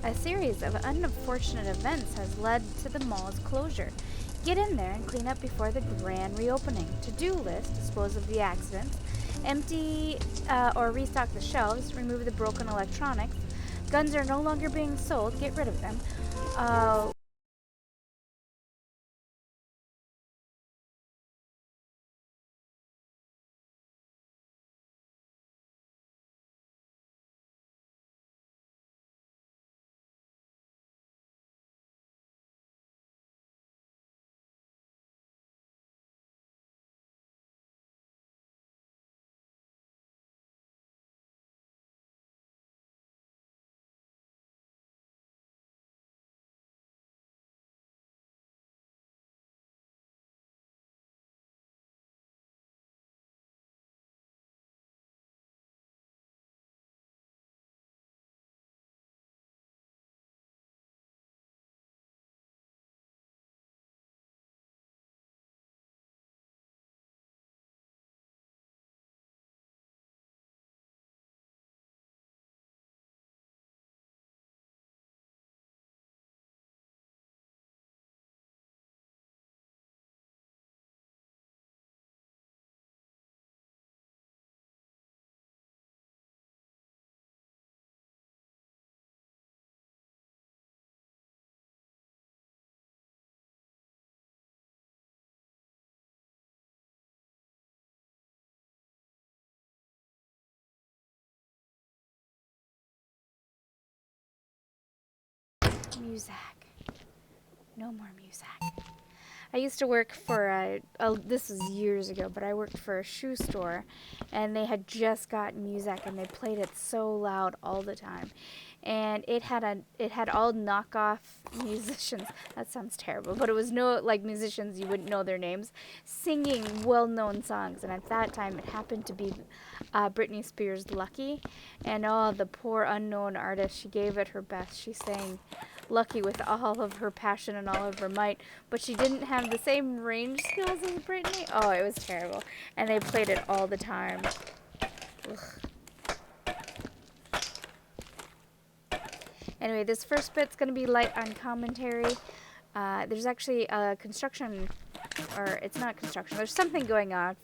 A series of unfortunate events has led to the mall's closure. Get in there and clean up before the grand reopening. To-do list, dispose of the accidents, empty or restock the shelves, remove the broken electronics. Guns are no longer being sold, get rid of them. Music. No more music. I used to work for this was years ago, but I worked for a shoe store, and they had just got music, and they played it so loud all the time, and it had all knockoff musicians. That sounds terrible, but it was no like musicians you wouldn't know their names, singing well-known songs, and at that time it happened to be Britney Spears' "Lucky," and oh, the poor unknown artist, she gave it her best. She sang Lucky with all of her passion and all of her might, but she didn't have the same range skills as Britney. Oh, it was terrible. And they played it all the time. Ugh. Anyway, this first bit's going to be light on commentary. There's actually a construction, or it's not construction, there's something going on.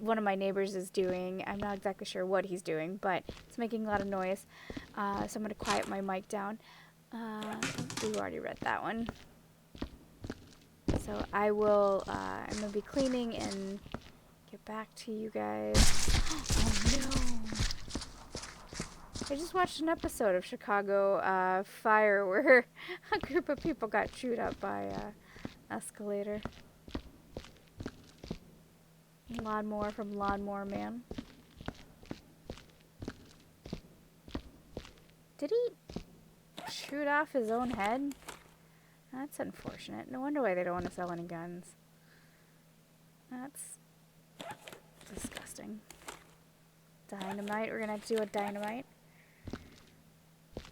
One of my neighbors is doing. I'm not exactly sure what he's doing, but it's making a lot of noise. So I'm going to quiet my mic down. We've already read that one. So I will, I'm going to be cleaning and get back to you guys. Oh no! I just watched an episode of Chicago Fire where a group of people got chewed up by an escalator. Lawnmower from Lawnmower Man. Did he shoot off his own head? That's unfortunate. No wonder why they don't want to sell any guns. That's disgusting. Dynamite. We're going to have to do a dynamite.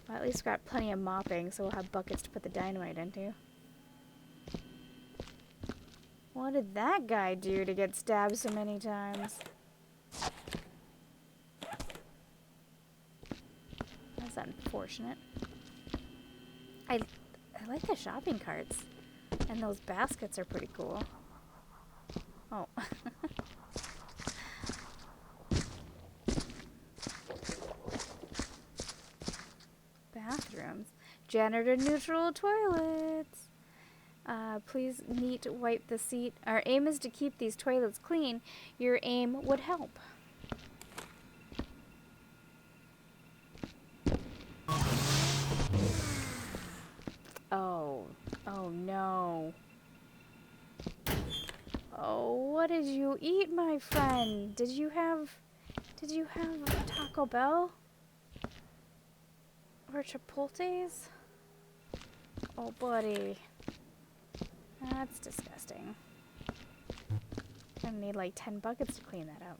Well, at least we've got plenty of mopping, so we'll have buckets to put the dynamite into. What did that guy do to get stabbed so many times? That's unfortunate. I like the shopping carts. And those baskets are pretty cool. Oh. Bathrooms. Janitor neutral toilets. Please neat wipe the seat. Our aim is to keep these toilets clean. Your aim would help. Oh no. Oh, what did you eat, my friend? Did you have Taco Bell? Or Chipotle's? Oh, buddy. That's disgusting. Gonna need like 10 buckets to clean that up.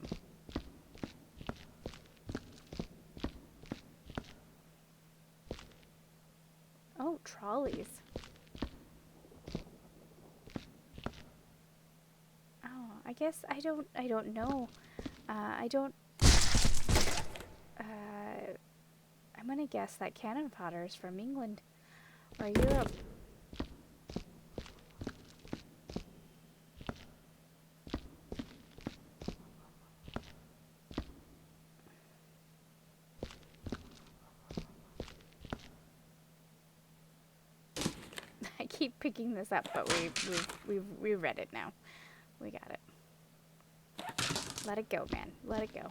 Oh, trolleys. Oh, I guess I don't know. I'm gonna guess that cannon fodder is from England or Europe. I keep picking this up, but we read it now. We got it. Let it go, man. Let it go.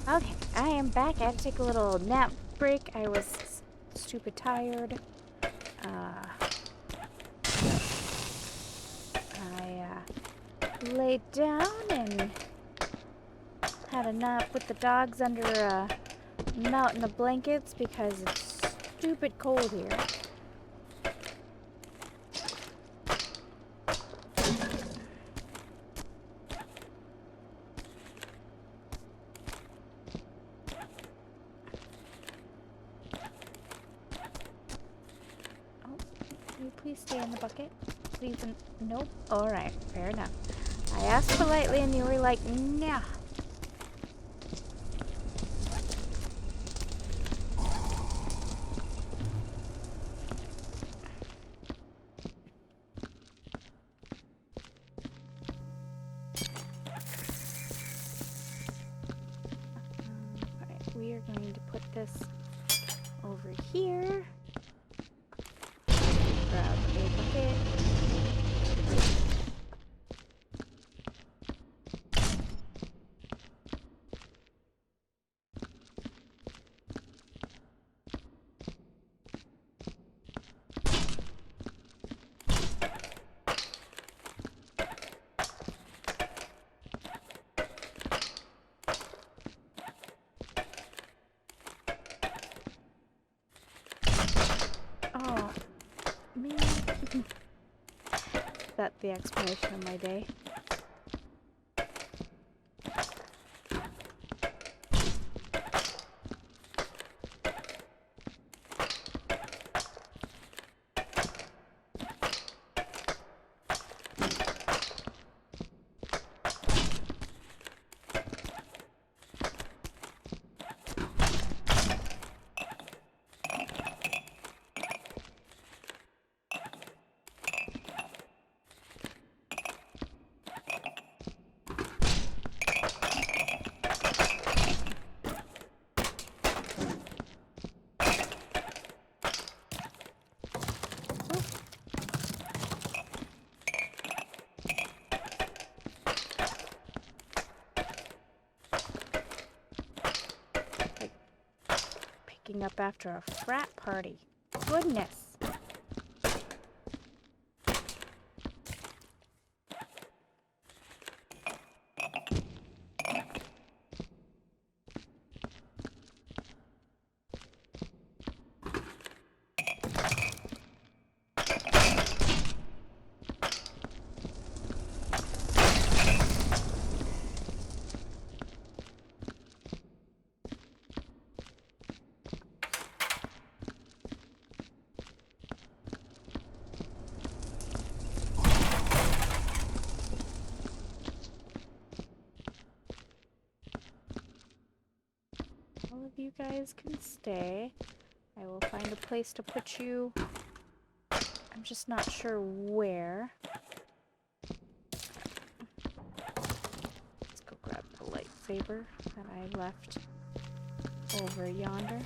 Okay, I am back. I had to take a little nap break. I was stupid tired. I laid down and had a nap with the dogs under them out in the blankets because it's stupid cold here. Can you please stay in the bucket? Please. Nope. Alright, fair enough. I asked politely and you were like, nah. Alright, we are going to put this over here. Grab a bucket. Oh, man. That's the explanation of my day. Picking up after a frat party. Goodness. All of you guys can stay. I will find a place to put you. I'm just not sure where. Let's go grab the lightsaber that I left over yonder.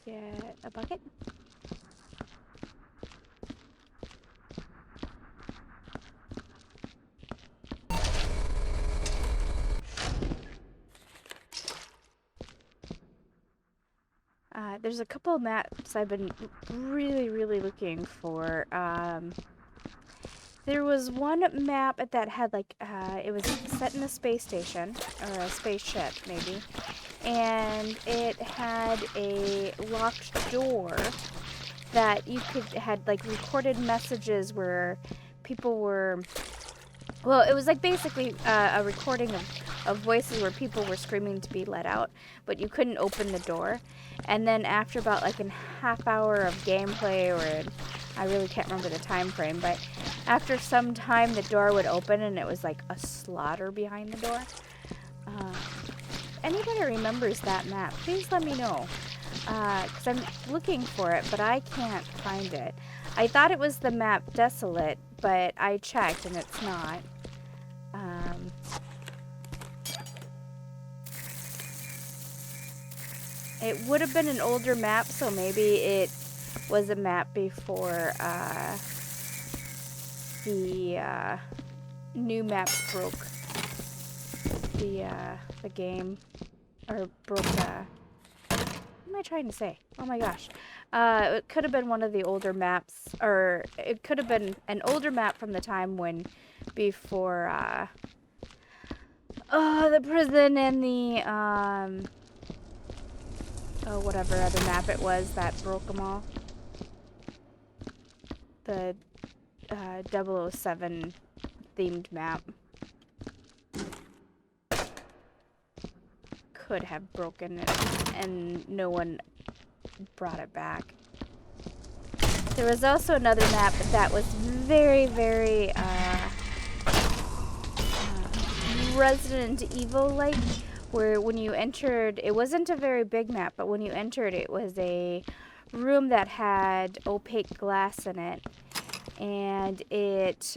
Get a bucket. There's a couple of maps I've been really looking for. There was one map that had like, it was set in a space station, or a spaceship maybe, and it had a locked door that you could, had like recorded messages where people were, well, it was like basically a recording of of voices where people were screaming to be let out, but you couldn't open the door. And then after about like a half hour of gameplay, or I really can't remember the time frame, but after some time the door would open and it was like a slaughter behind the door. Anybody remembers that map, please let me know. Because I'm looking for it, but I can't find it. I thought it was the map Desolate, but I checked and it's not. It would have been an older map, so maybe it was a map before the new map broke the game, or broke what am I trying to say? Oh my gosh. It could have been one of the older maps, or it could have been an older map from the time when, before, the prison and the, whatever other map it was that broke them all. The, 007 themed map. Could have broken it, and no one brought it back. There was also another map that was very, very Resident Evil-like, where when you entered, it wasn't a very big map, but when you entered, it was a room that had opaque glass in it, and it,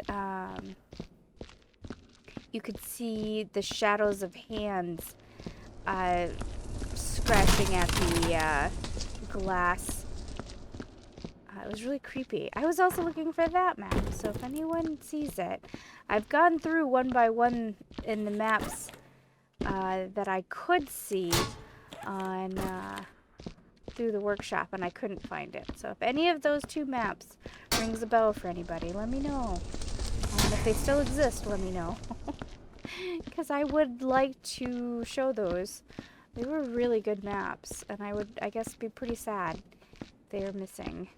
you could see the shadows of hands scratching at the glass. It was really creepy. I was also looking for that map, so if anyone sees it, I've gone through one by one in the maps that I could see on through the workshop, and I couldn't find it. So if any of those two maps rings a bell for anybody, let me know. And if they still exist, let me know. Because I would like to show those. They were really good maps, and I would, I guess, be pretty sad if they are missing.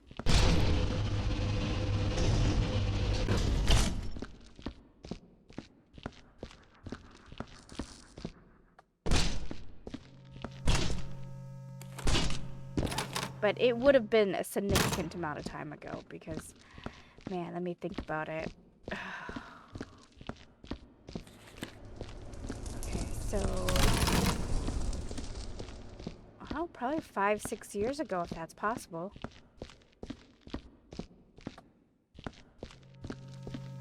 But it would have been a significant amount of time ago, because, man, let me think about it. So, well, probably 5-6 years ago, if that's possible.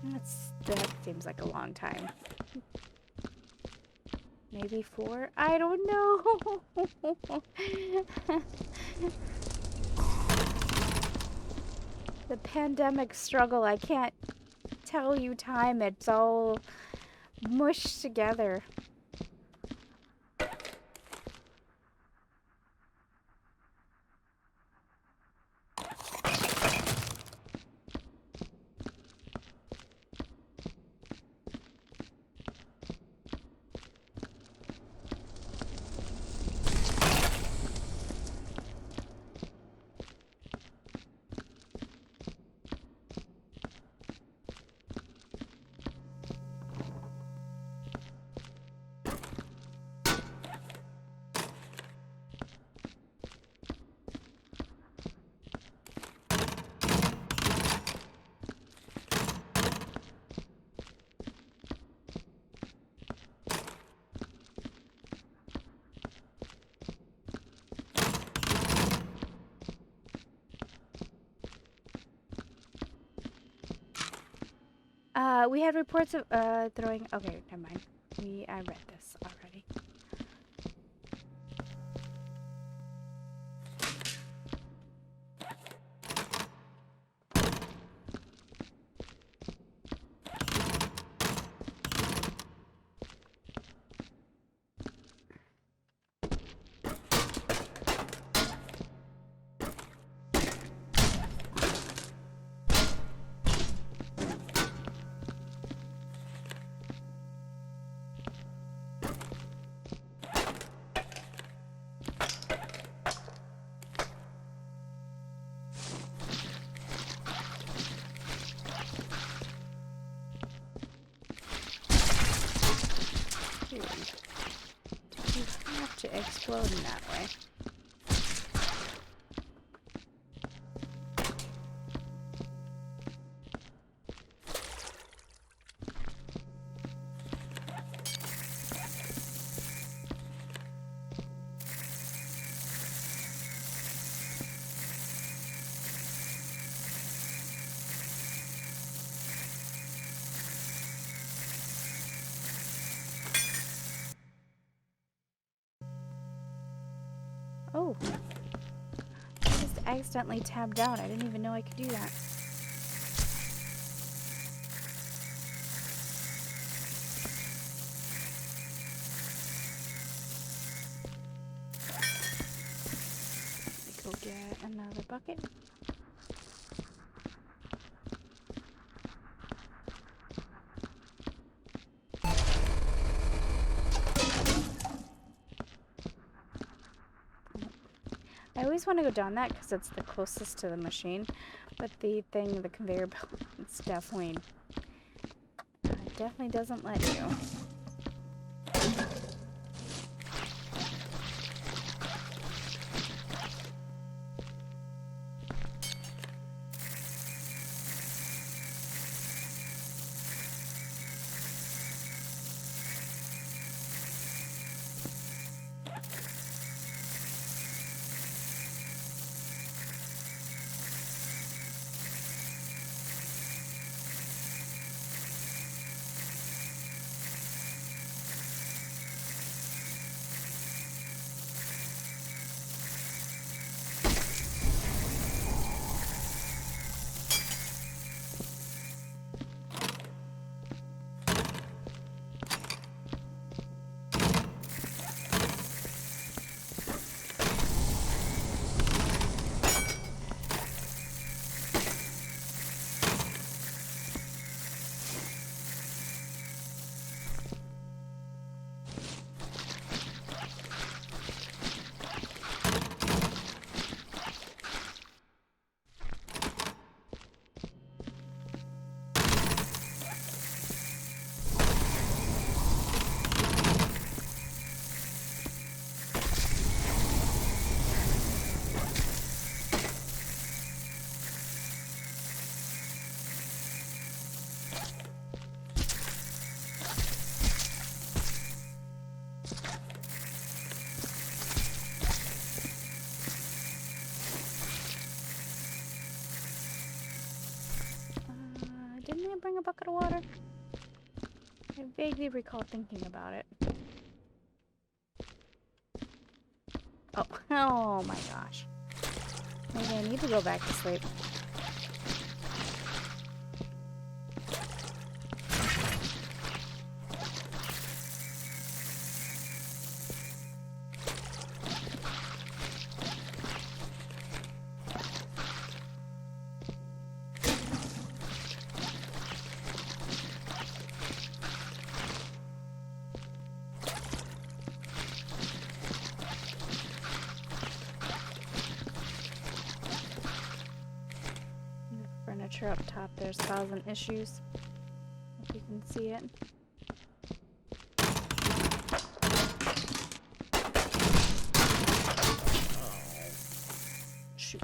That seems like a long time. Maybe 4? I don't know. The pandemic struggle, I can't tell you time. It's all mushed together. We had reports of throwing. Okay, never mind. I read this already. exploding that way. Oh, I just accidentally tabbed out. I didn't even know I could do that. Let me go get another bucket. I always want to go down that because it's the closest to the machine, but the conveyor belt, it's definitely doesn't let you. Didn't I bring a bucket of water? I vaguely recall thinking about it. Oh, oh my gosh. Maybe I need to go back to sleep. Furniture up top there's causing issues. If you can see it. Shoot.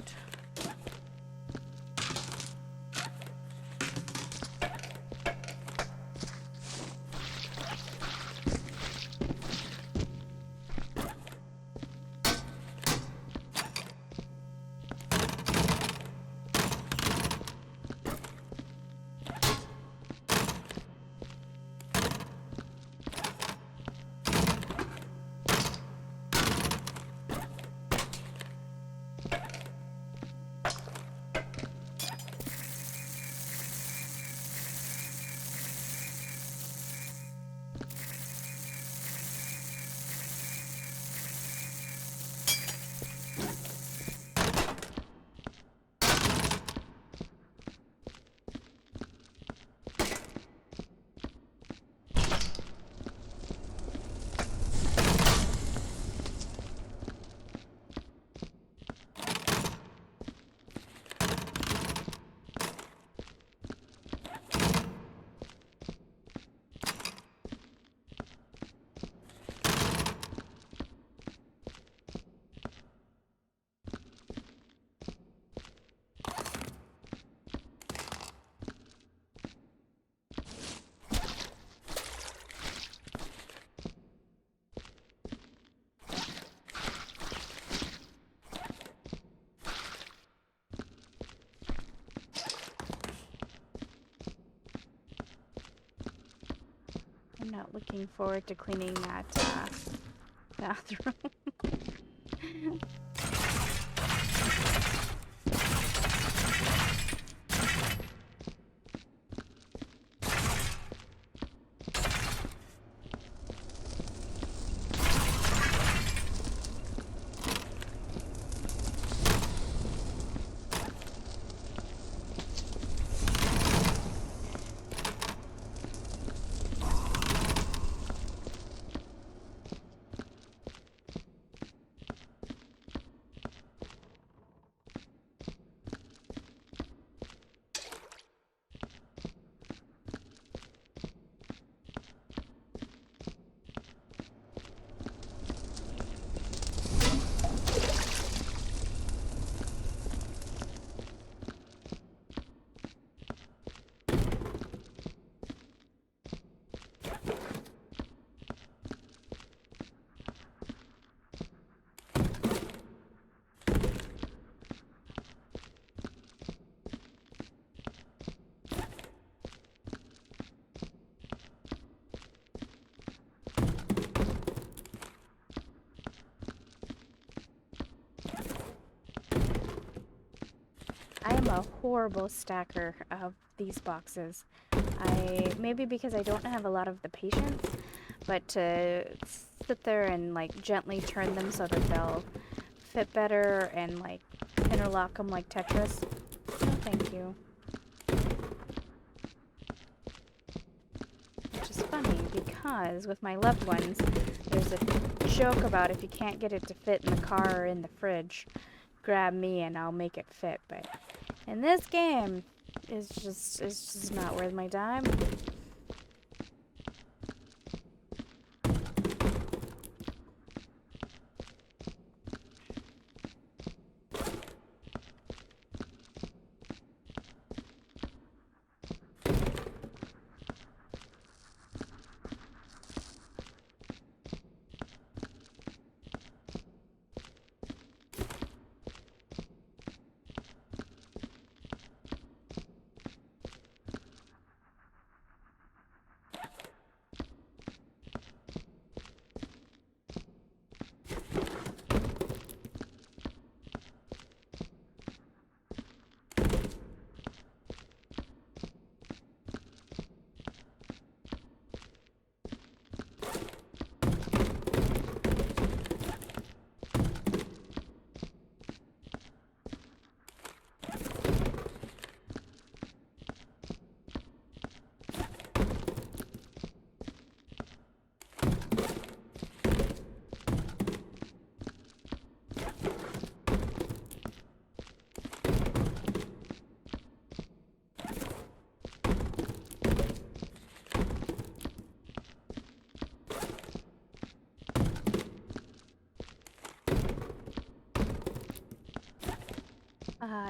not looking forward to cleaning that bathroom. I am a horrible stacker of these boxes. Maybe because I don't have a lot of the patience, but to sit there and like gently turn them so that they'll fit better and like interlock them like Tetris. No, thank you. Which is funny because with my loved ones, there's a joke about if you can't get it to fit in the car or in the fridge, grab me and I'll make it fit. But in this game, it's just not worth my time.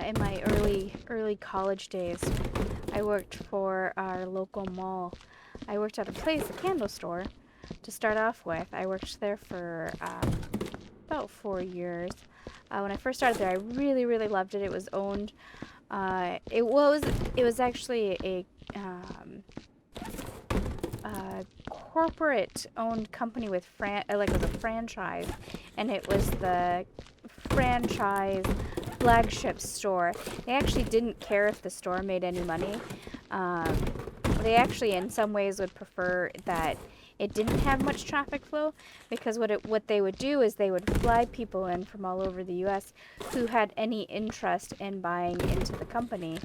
In my early college days, I worked for our local mall. I worked at a candle store, to start off with. I worked there for about 4 years. When I first started there, I really loved it. It was owned. It was actually a corporate-owned company with it was a franchise, and it was the franchise flagship store. They actually didn't care if the store made any money. They actually, in some ways, would prefer that it didn't have much traffic flow, because what they would do is they would fly people in from all over the U.S. who had any interest in buying into the company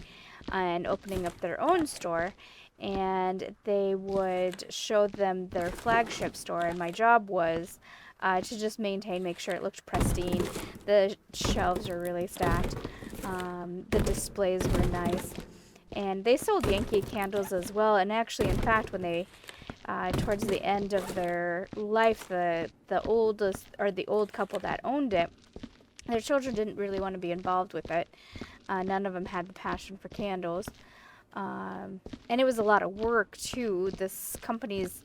and opening up their own store, and they would show them their flagship store. And my job was to just make sure it looked pristine. The shelves were really stacked. The displays were nice. And they sold Yankee candles as well. And actually, in fact, when they, towards the end of their life, the old couple that owned it, their children didn't really want to be involved with it. None of them had the passion for candles. And it was a lot of work, too. This company's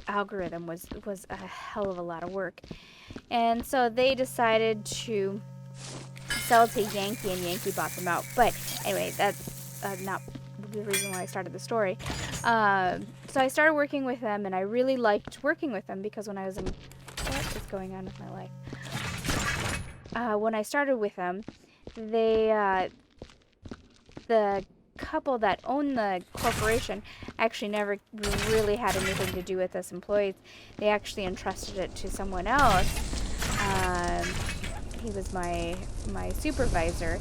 algorithm was a hell of a lot of work. And so they decided to sell to Yankee, and Yankee bought them out. But anyway, that's not the reason why I started the story. So I started working with them, and I really liked working with them because when I was in... What is going on with my life? When I started with them, they, the couple that owned the corporation actually never really had anything to do with us employees. They actually entrusted it to someone else. He was my supervisor.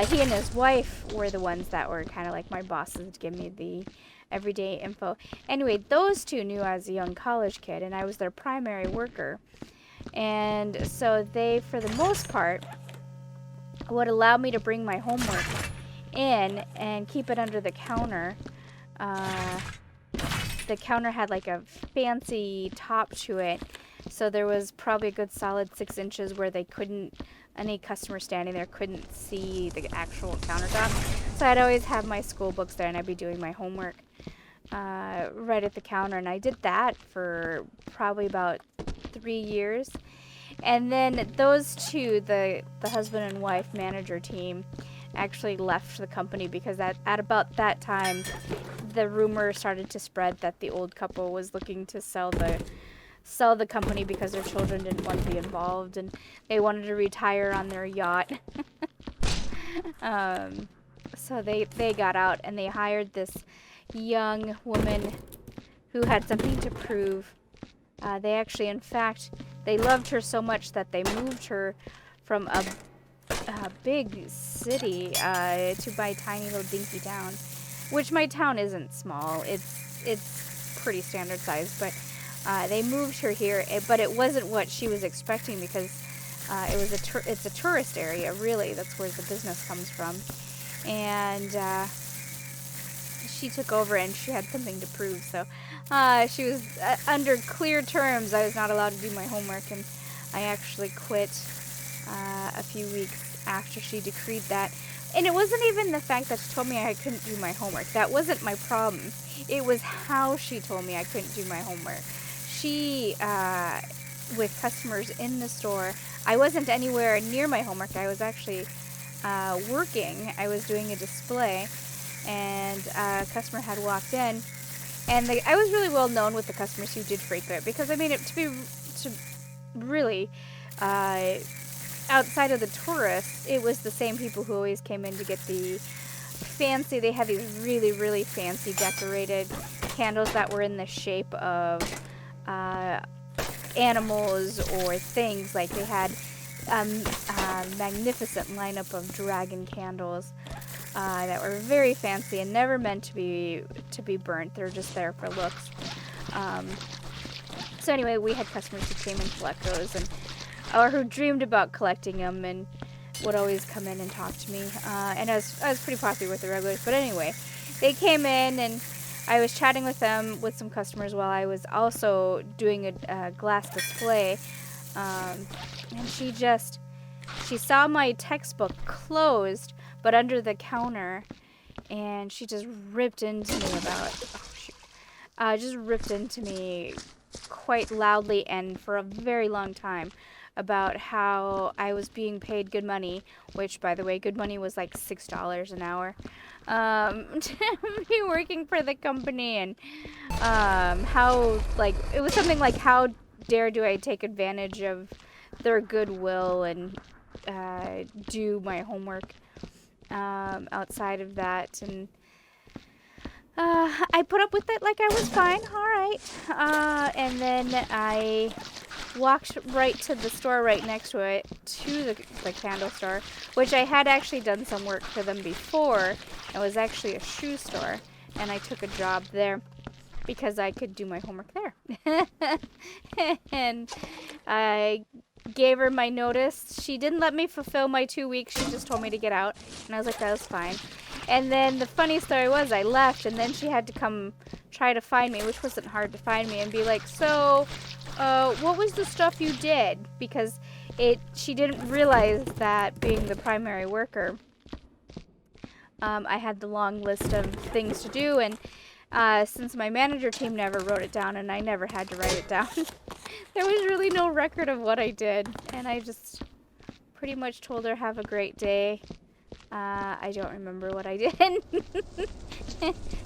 He and his wife were the ones that were kind of like my bosses to give me the everyday info. Anyway, those two knew I was a young college kid, and I was their primary worker. And so they, for the most part, would allow me to bring my homework in and keep it under the counter. The counter had like a fancy top to it, so there was probably a good solid 6 inches where they couldn't, any customer standing there couldn't see the actual countertop. So I'd always have my school books there, and I'd be doing my homework right at the counter, and I did that for probably about 3 years. And then those two, the husband and wife manager team, actually left the company because at about that time, the rumor started to spread that the old couple was looking to sell the company because their children didn't want to be involved, and they wanted to retire on their yacht. So they got out, and they hired this young woman who had something to prove. They actually, in fact, they loved her so much that they moved her from a big city to my tiny little dinky town, which my town isn't small. It's pretty standard size, but they moved her here. But it wasn't what she was expecting because it's a tourist area, really. That's where the business comes from, and she took over, and she had something to prove. So she was under clear terms. I was not allowed to do my homework, and I actually quit a few weeks after she decreed that. And it wasn't even the fact that she told me I couldn't do my homework. That wasn't my problem. It was how she told me I couldn't do my homework. She, with customers in the store, I wasn't anywhere near my homework. I was actually working. I was doing a display, and a customer had walked in, and I was really well known with the customers who did frequent, because I mean, to really, outside of the tourists, it was the same people who always came in to get the fancy. They had these really, really fancy decorated candles that were in the shape of animals or things. Like they had a magnificent lineup of dragon candles that were very fancy and never meant to be burnt. They're just there for looks. So anyway, we had customers who came and collect those, or who dreamed about collecting them, and would always come in and talk to me. And I was pretty popular with the regulars. But anyway, they came in, and I was chatting with them, with some customers, while I was also doing a glass display. And she saw my textbook closed, but under the counter, and she just ripped into me just ripped into me quite loudly and for a very long time about how I was being paid good money, which, by the way, good money was like $6 an hour, to be working for the company, and how, like, it was something like, how dare do I take advantage of their goodwill and do my homework outside of that. And I put up with it like I was fine, alright. And then I walked right to the store right next to it, to the candle store, which I had actually done some work for them before. It was actually a shoe store, and I took a job there because I could do my homework there. And I gave her my notice. She didn't let me fulfill my 2 weeks. She just told me to get out, and I was like, that was fine. And then the funny story was, I left, and then she had to come try to find me, which wasn't hard to find me, and be like, so, what was the stuff you did? Because she didn't realize that, being the primary worker, I had the long list of things to do, and since my manager team never wrote it down, and I never had to write it down, there was really no record of what I did, and I just pretty much told her, have a great day. I don't remember what I did.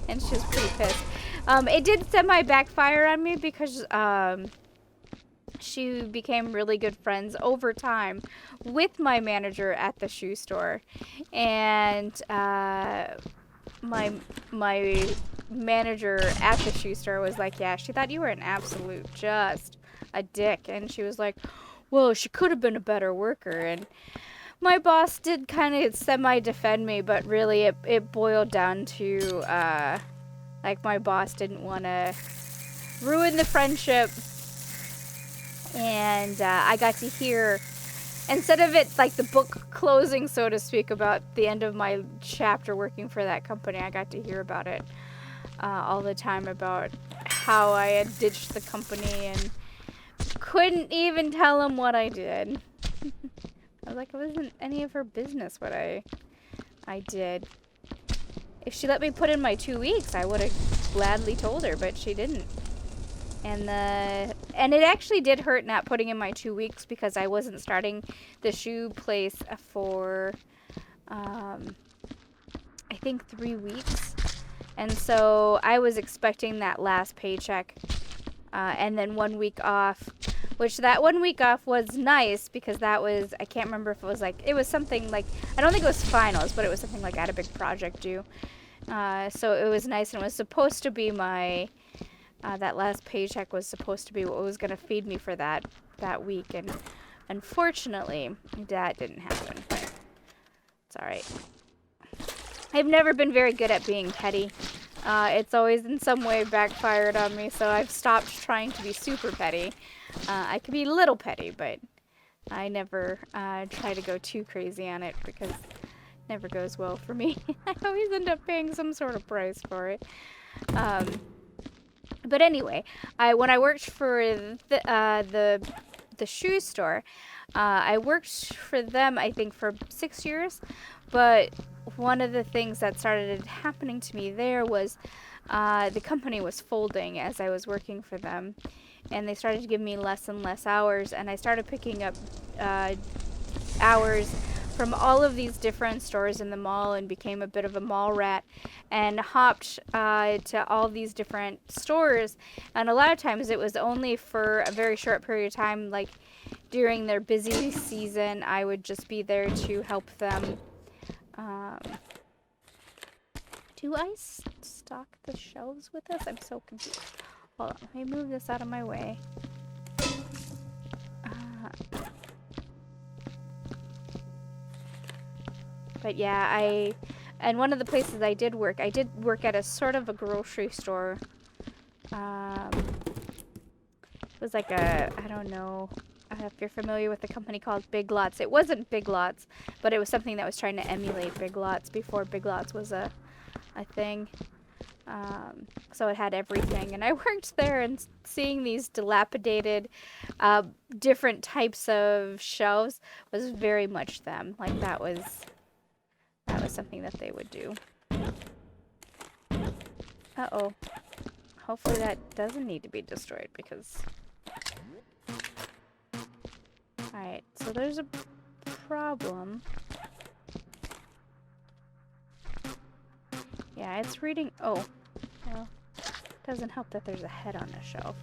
And she was pretty pissed. It did semi-backfire on me because she became really good friends over time with my manager at the shoe store. And my manager at the shoe store was like, yeah, she thought you were an absolute just a dick. And she was like, well, she could have been a better worker. And my boss did kind of semi-defend me, but really it boiled down to, like, my boss didn't want to ruin the friendship. And I got to hear, instead of it, like, the book closing, so to speak, about the end of my chapter working for that company, I got to hear about it all the time, about how I had ditched the company and couldn't even tell them what I did. I was like, it wasn't any of her business what I did. If she let me put in my 2 weeks, I would have gladly told her, but she didn't. And it actually did hurt not putting in my 2 weeks, because I wasn't starting the shoe place for, I think 3 weeks. And so I was expecting that last paycheck, and then 1 week off, which that 1 week off was nice, because that was, I can't remember if it was like, it was something like, I don't think it was finals, but it was something like I had a big project due. So it was nice, and it was supposed to be my, that last paycheck was supposed to be what was going to feed me for that week, and unfortunately, that didn't happen, but it's alright. I've never been very good at being petty. It's always in some way backfired on me, so I've stopped trying to be super petty. I can be a little petty, but I never try to go too crazy on it, because it never goes well for me. I always end up paying some sort of price for it. But anyway, when I worked for the shoe store, I worked for them, I think, for 6 years. But one of the things that started happening to me there was the company was folding as I was working for them. And they started to give me less and less hours. And I started picking up hours from all of these different stores in the mall, and became a bit of a mall rat, and hopped to all these different stores. And a lot of times it was only for a very short period of time, like during their busy season. I would just be there to help them. Do I stock the shelves with this? I'm so confused. Hold on, let me move this out of my way. But yeah, and one of the places I did work at a sort of a grocery store. It was like I don't know if you're familiar with the company called Big Lots. It wasn't Big Lots, but it was something that was trying to emulate Big Lots before Big Lots was a thing. So it had everything, and I worked there, and seeing these dilapidated, different types of shelves was very much them. Like that was something that they would do. Uh-oh. Hopefully that doesn't need to be destroyed, because... Alright, so there's a problem. Yeah, it's reading... Oh. Well, doesn't help that there's a head on the shelf.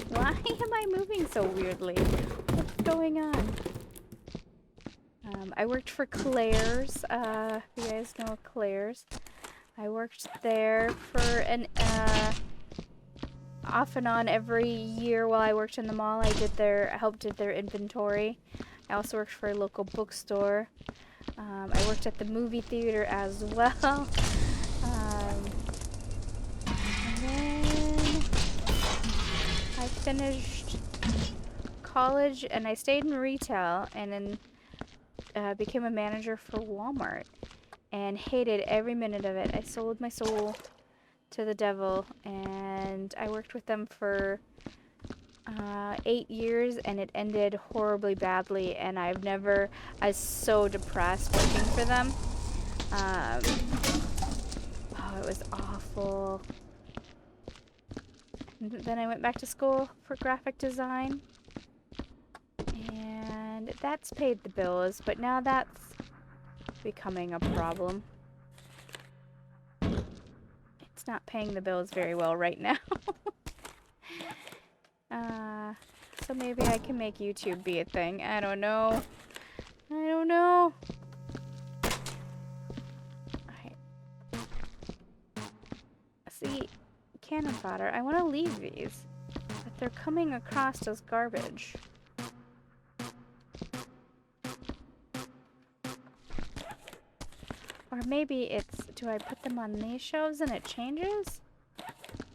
Why am I moving so weirdly? What's going on? I worked for Claire's. If you guys know Claire's. I worked there for an off and on every year while I worked in the mall. I helped with their inventory. I also worked for a local bookstore. I worked at the movie theater as well. And then I finished college, and I stayed in retail, and then became a manager for Walmart, and hated every minute of it. I sold my soul to the devil, and I worked with them for 8 years, and it ended horribly badly, and I was so depressed working for them. it was awful. And then I went back to school for graphic design. And that's paid the bills, but now that's becoming a problem. It's not paying the bills very well right now. So maybe I can make YouTube be a thing. I don't know. I don't know. Alright. See, cannon fodder. I want to leave these, but they're coming across as garbage. Or maybe it's, do I put them on these shelves and it changes?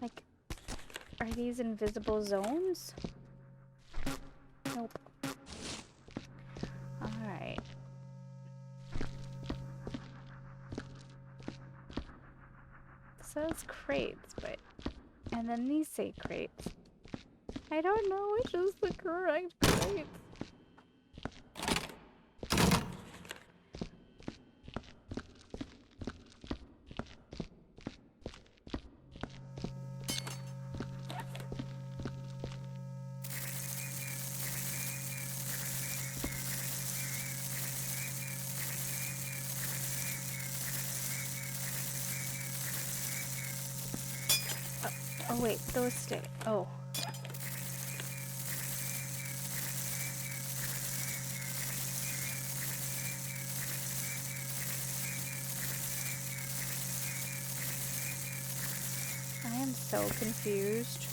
Like, are these invisible zones? Nope. Alright. It says crates, but... And then these say crates. I don't know which is the correct crates. Oh wait, those stay. Oh. I am so confused.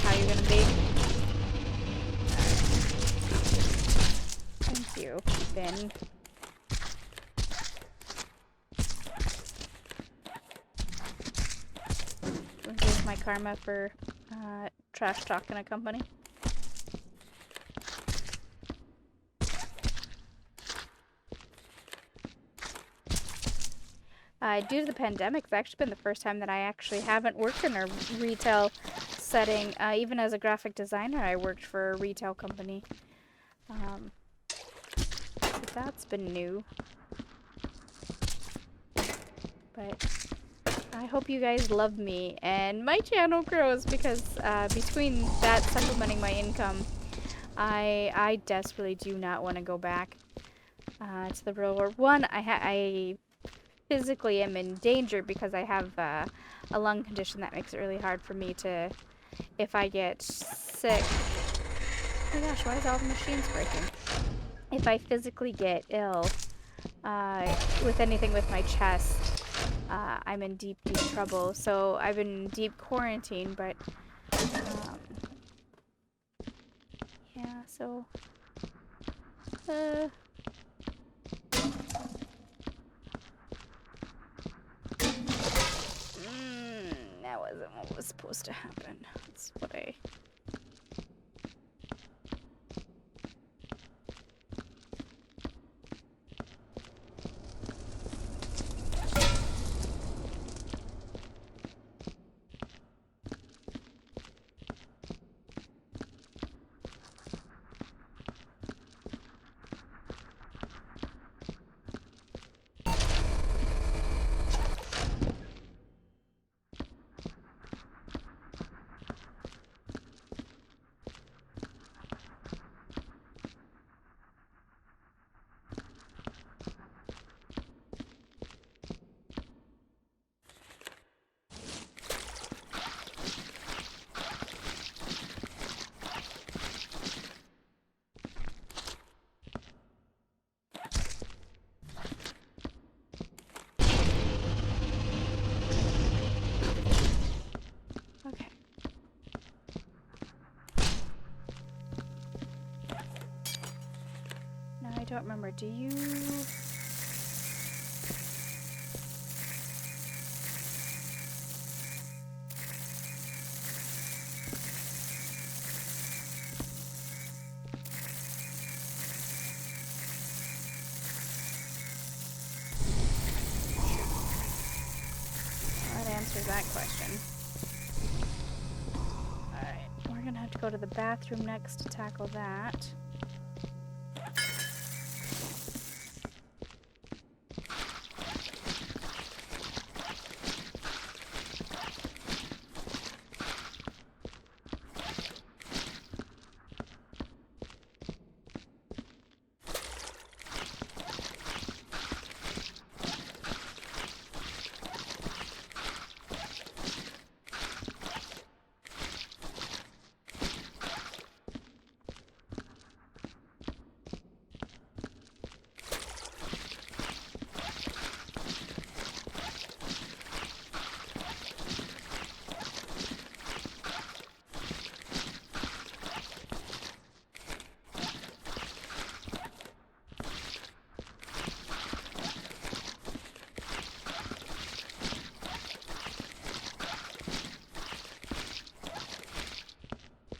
How you're gonna be. Thank you, Ben. Here's my karma for trash talking a company. Due to the pandemic, it's actually been the first time that I actually haven't worked in a retail setting. Even as a graphic designer, I worked for a retail company. So that's been new. But I hope you guys love me and my channel grows because between that supplementing my income, I desperately do not want to go back to the real world. One, I physically am in danger because I have a lung condition that makes it really hard for me to, if I get sick. Oh my gosh, why is all the machines breaking? If I physically get ill with anything with my chest, I'm in deep, deep trouble. So I've been in deep quarantine, but yeah, so that wasn't what was supposed to happen. That's what I... Okay. No, I don't remember. Do you... That answers that question. Alright, we're gonna have to go to the bathroom next to tackle that.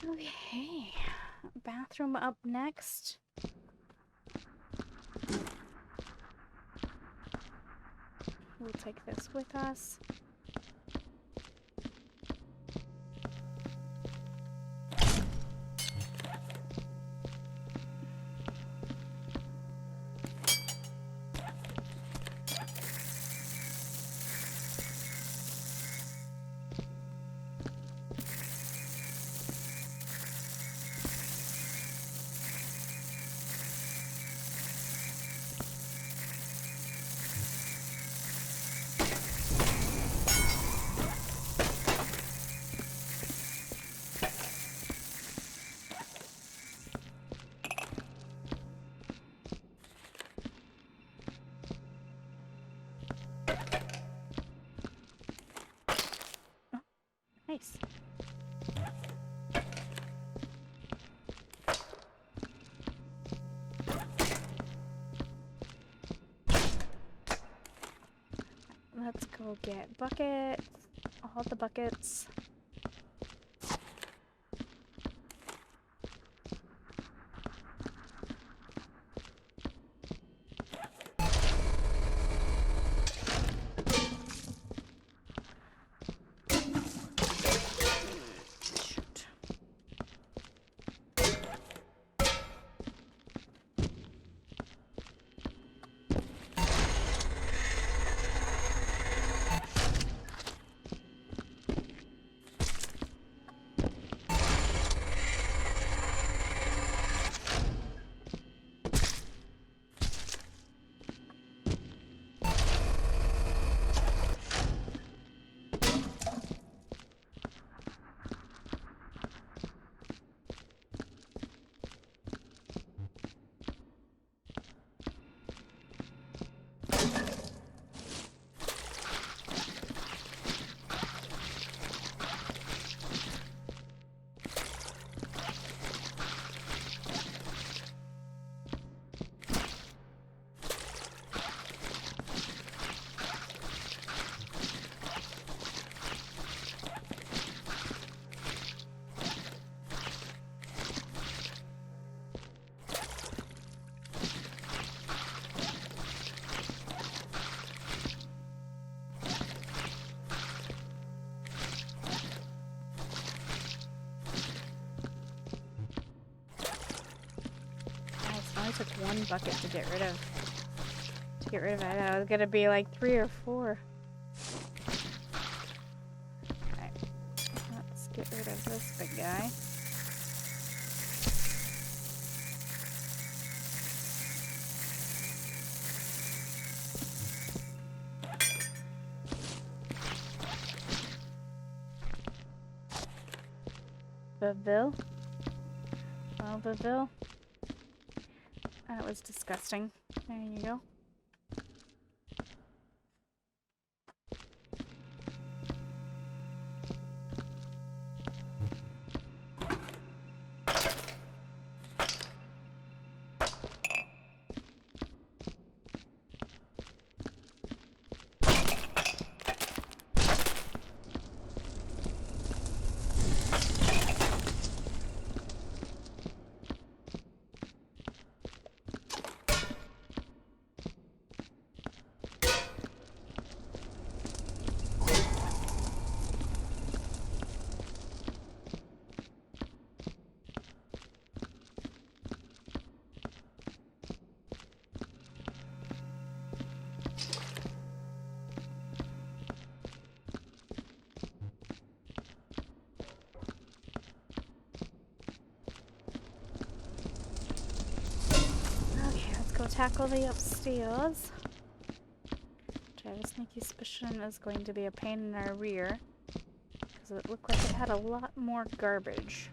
Okay, bathroom up next. We'll take this with us. Nice. Let's go get buckets. All the buckets. only took one bucket to get rid of. To get rid of it, I thought it was gonna be like 3 or 4. Alright, let's get rid of this big guy. Baville? Well, Baville. That was disgusting. There you go. Go tackle the upstairs, which I have a sneaky suspicion is going to be a pain in our rear, because it looked like it had a lot more garbage.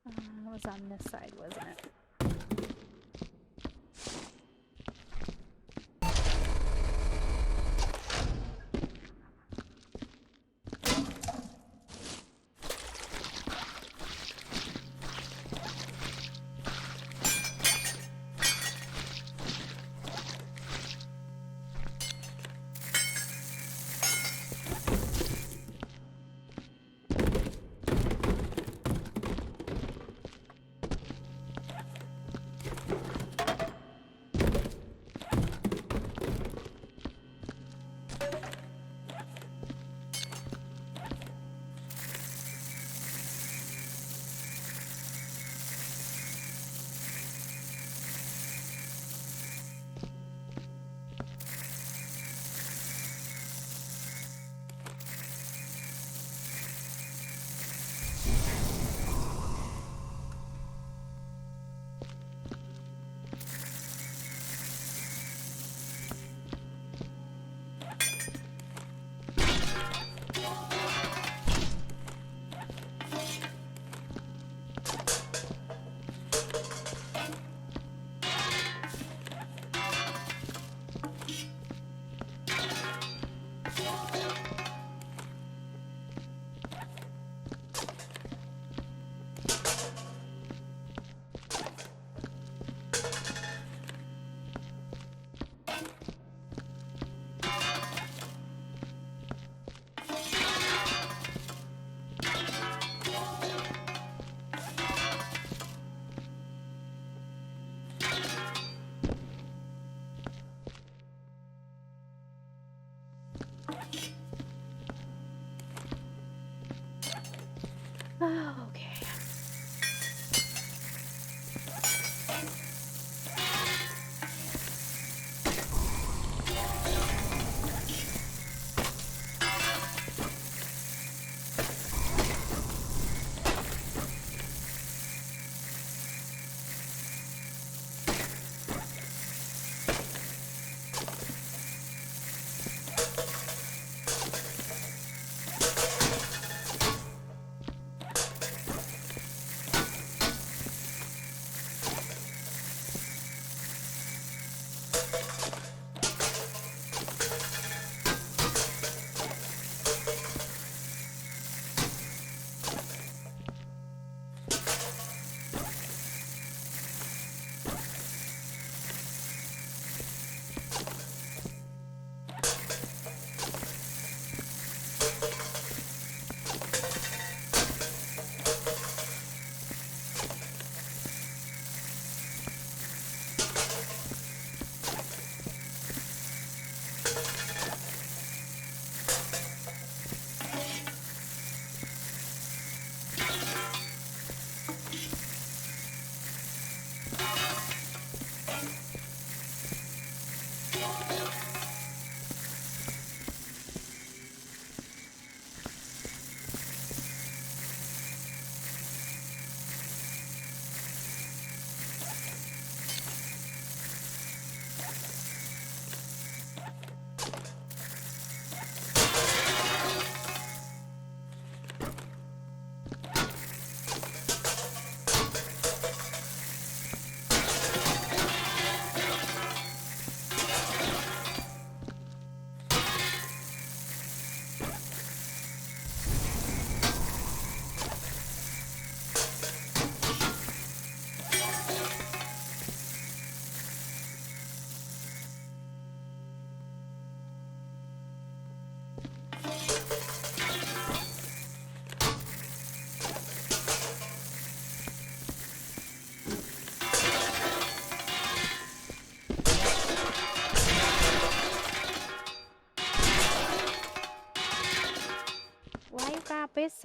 It was on this side, wasn't it?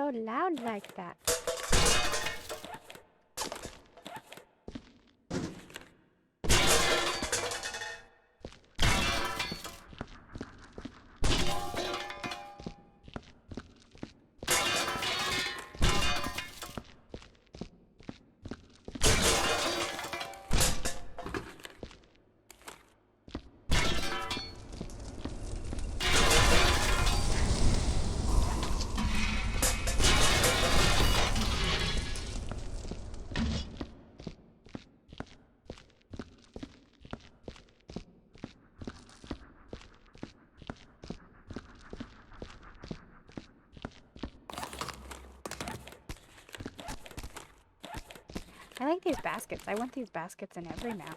so loud like that? I like these baskets. I want these baskets in every map.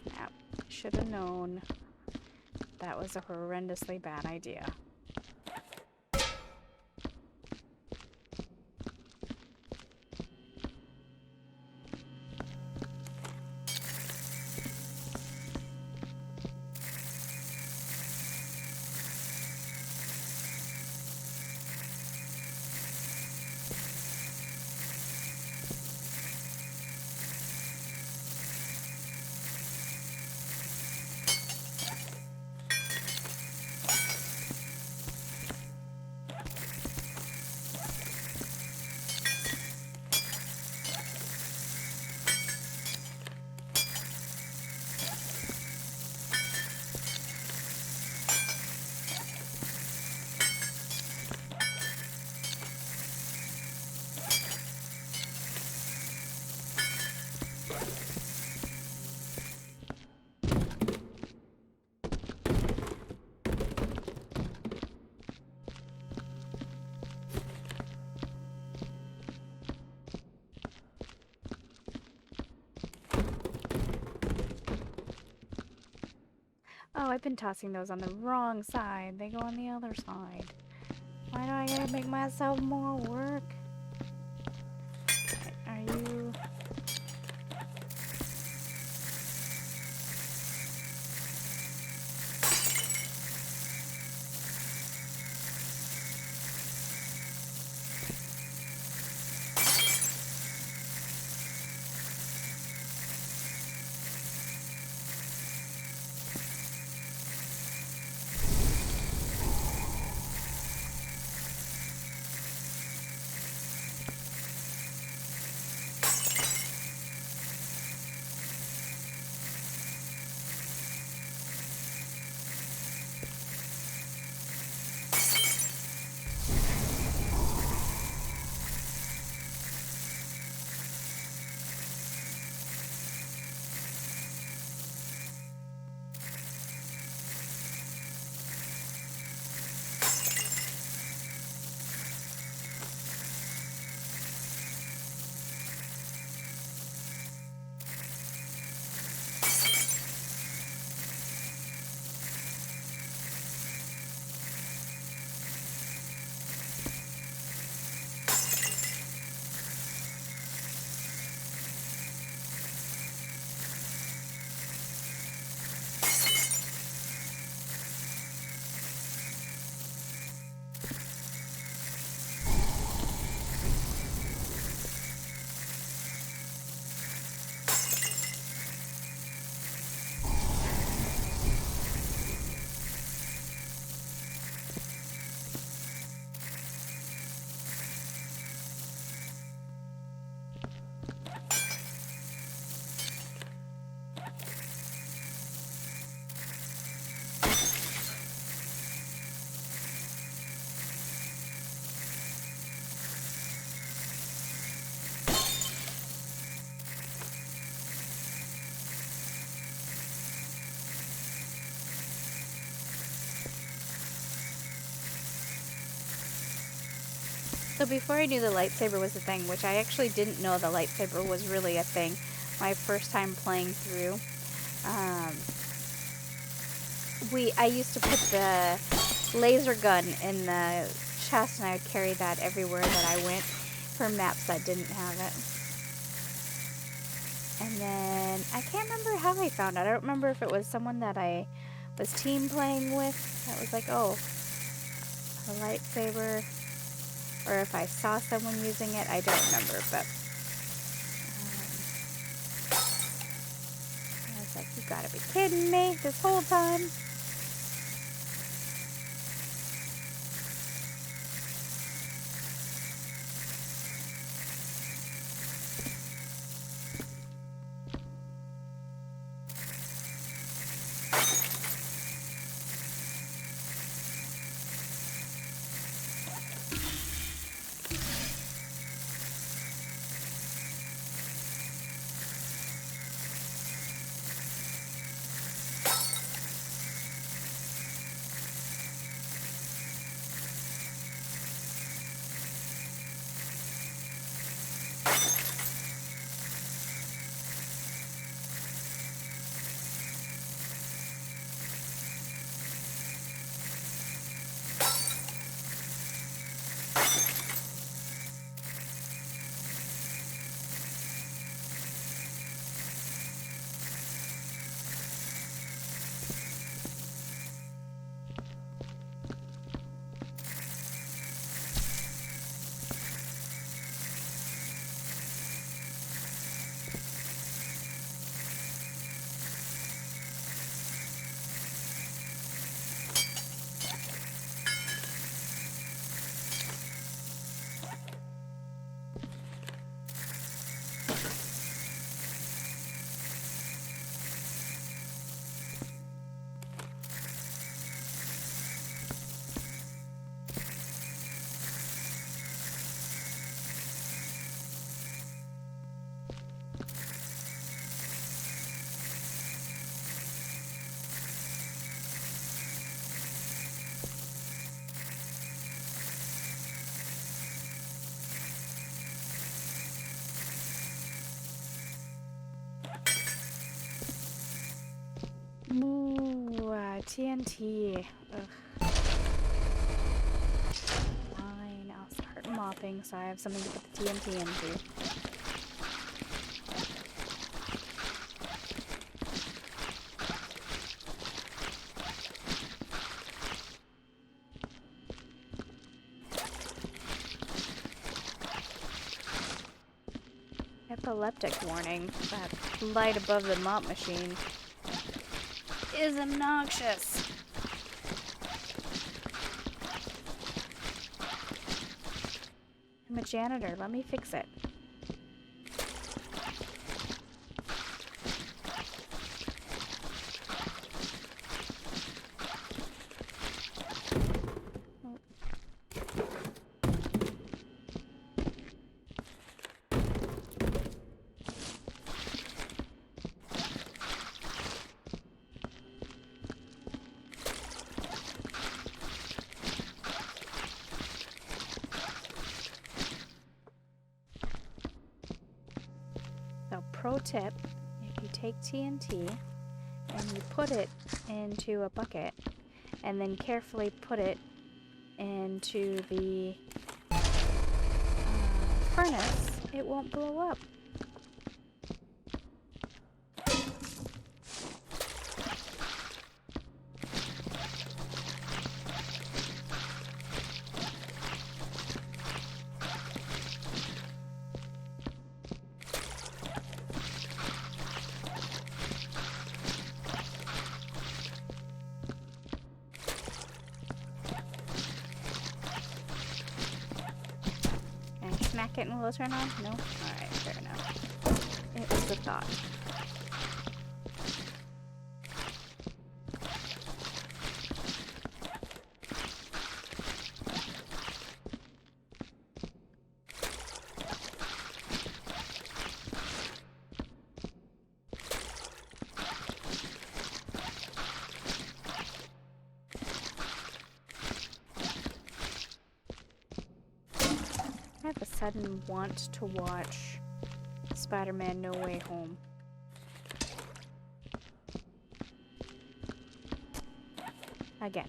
Yep, should have known. That was a horrendously bad idea. Oh, I've been tossing those on the wrong side. They go on the other side. Why do I gotta make myself more work? Okay, are you... So before I knew the lightsaber was a thing, which I actually didn't know the lightsaber was really a thing, my first time playing through, I used to put the laser gun in the chest, and I would carry that everywhere that I went for maps that didn't have it. And then I can't remember how I found it. I don't remember if it was someone that I was team playing with that was like, oh, a lightsaber, or if I saw someone using it. I don't remember, but I was like, you gotta be kidding me this whole time. Ooh, TNT. Ugh. Fine, I'll start mopping so I have something to put the TNT into. Epileptic warning. That light above the mop machine is obnoxious. I'm a janitor. Let me fix it. Pro tip, if you take TNT and you put it into a bucket and then carefully put it into the furnace, it won't blow up. Smack it and will it turn on? No? Alright, fair enough. It was a thought. I have a sudden want to watch Spider-Man No Way Home. again.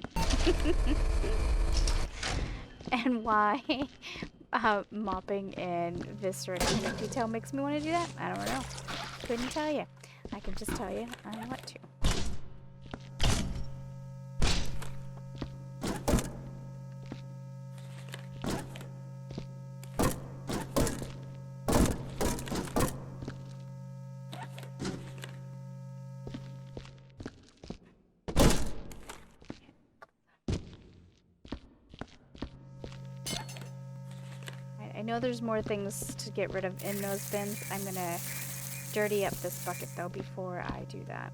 And why mopping in Viscera detail makes me want to do that? I don't know. Couldn't tell you. I can just tell you I want to. I know there's more things to get rid of in those bins. I'm gonna dirty up this bucket though before I do that.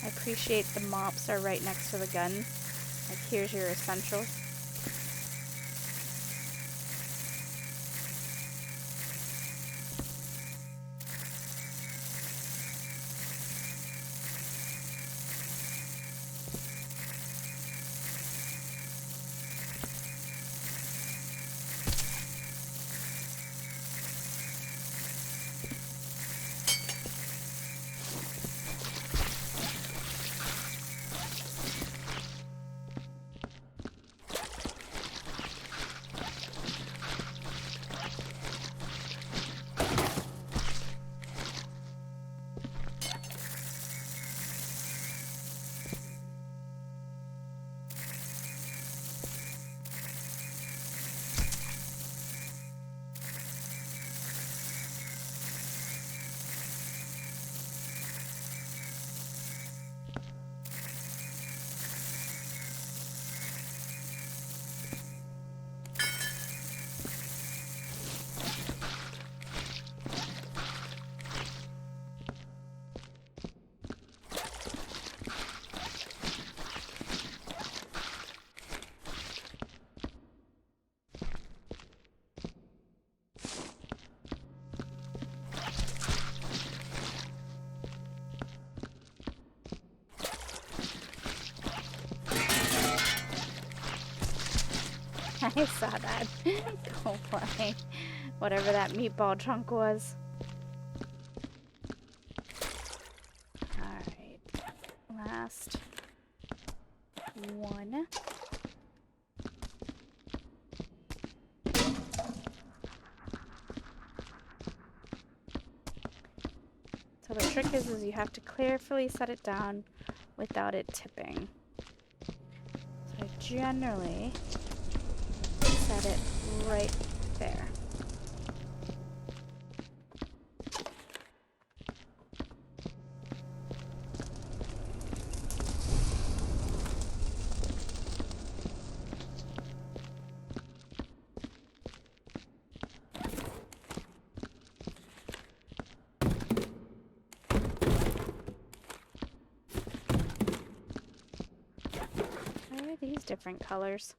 I appreciate the mops are right next to the gun. Like, here's your essentials. I saw that. Go play. Whatever that meatball chunk was. Alright. Last one. So the trick is you have to carefully set it down without it tipping. So I generally set it right there. Why are these different colors?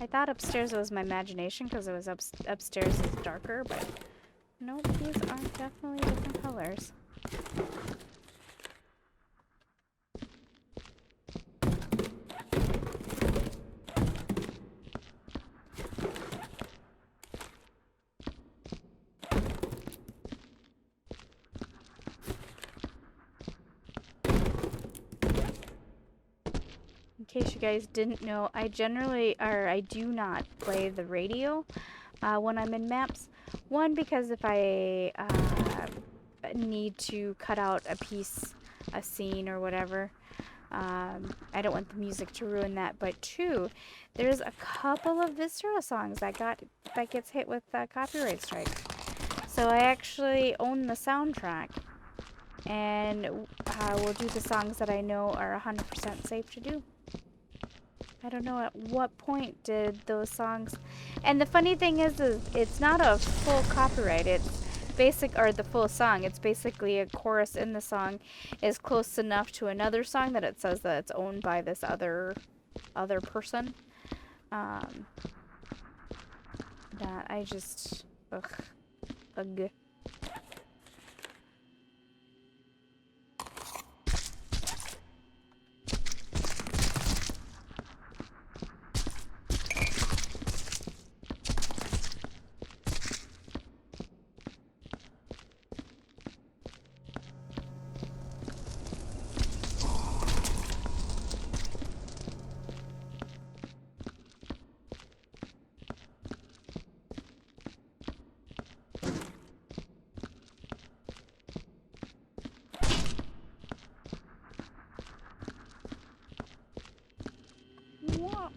I thought upstairs was my imagination because it was upstairs is darker, but nope, these are definitely different colors. In case you guys didn't know, I do not play the radio when I'm in maps. One, because if I need to cut out a scene or whatever, I don't want the music to ruin that. But two, there's a couple of Viscera songs that gets hit with copyright strikes. So I actually own the soundtrack, and will do the songs that I know are 100% safe to do. I don't know at what point did those songs... And the funny thing is it's not a full copyright. It's or the full song. It's basically a chorus in the song is close enough to another song that it says that it's owned by this other person. Um, that I just... Ugh. Ugh. What?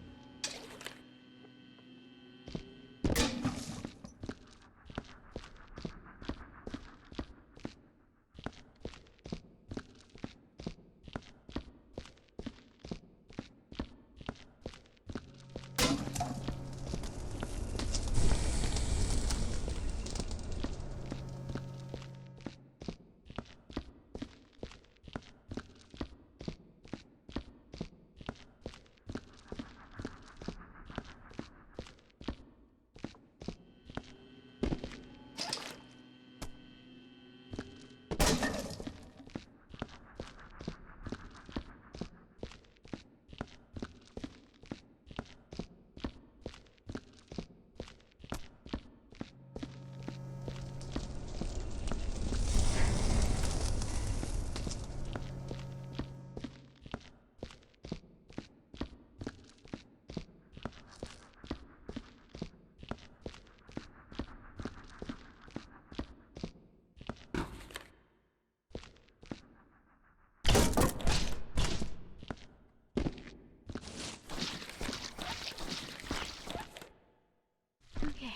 Okay,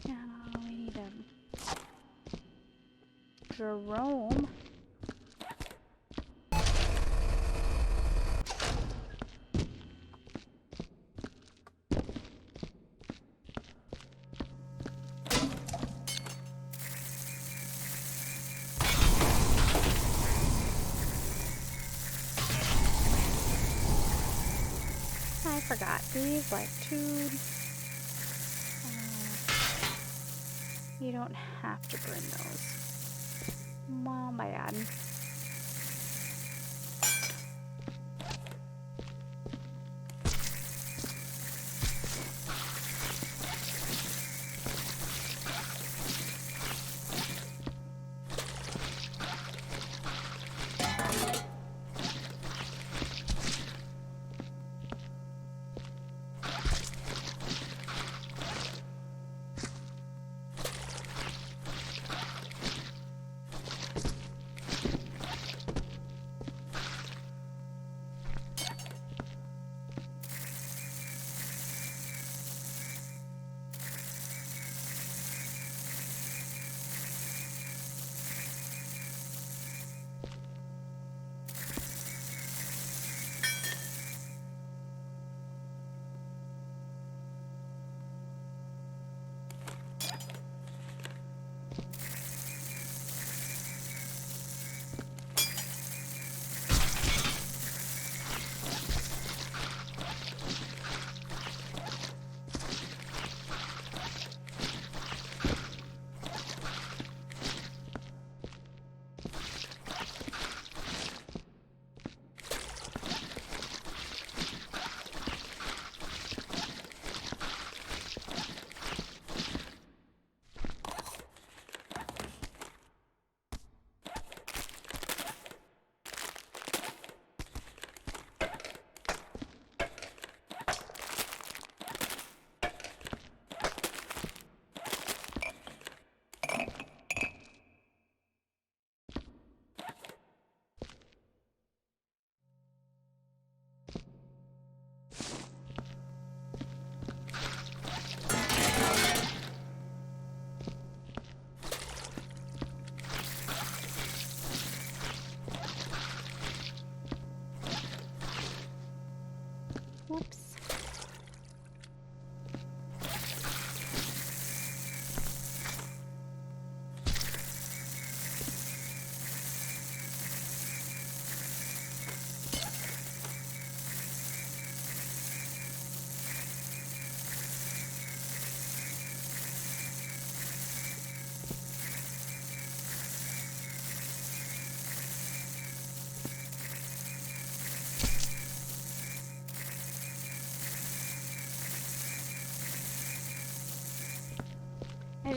now we need Jerome. I forgot these, like, two... you don't have to burn those. Well, my bad.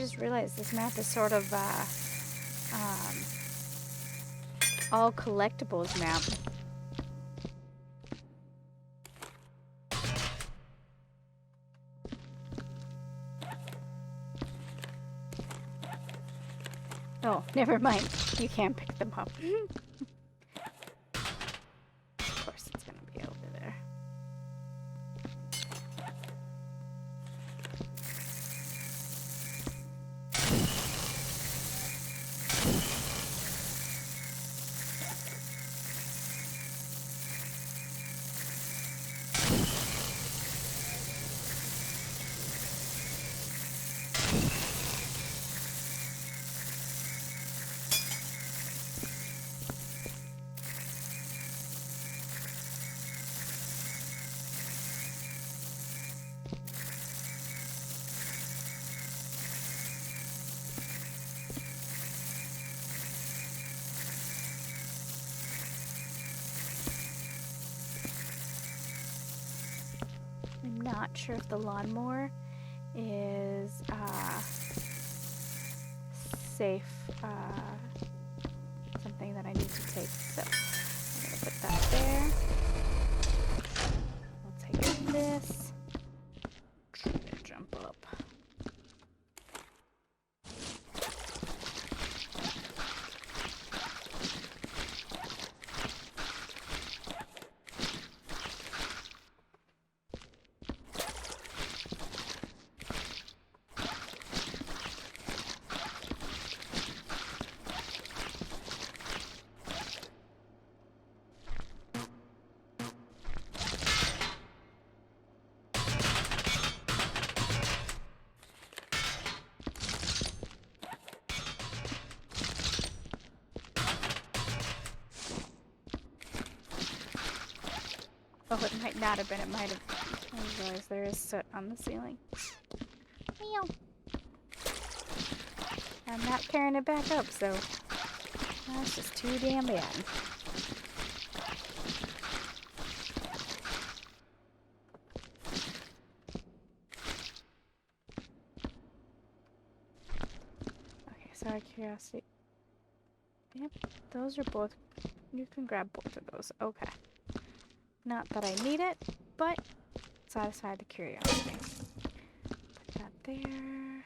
just realized this map is sort of all collectibles map. Oh, never mind. You can't pick them up. Of course, it's gonna be over there. I'm not sure if the lawnmower is safe, something that I need to take. So I'm gonna put that there. I'll take this. I'm gonna jump up. Oh, it might not have been. It might have. I realize there is soot on the ceiling. Meow. I'm not carrying it back up, so that's just too damn bad. Okay, so out of curiosity. Yep, those are both. You can grab both of those. Okay. Not that I need it, but satisfy the curiosity. Put that there.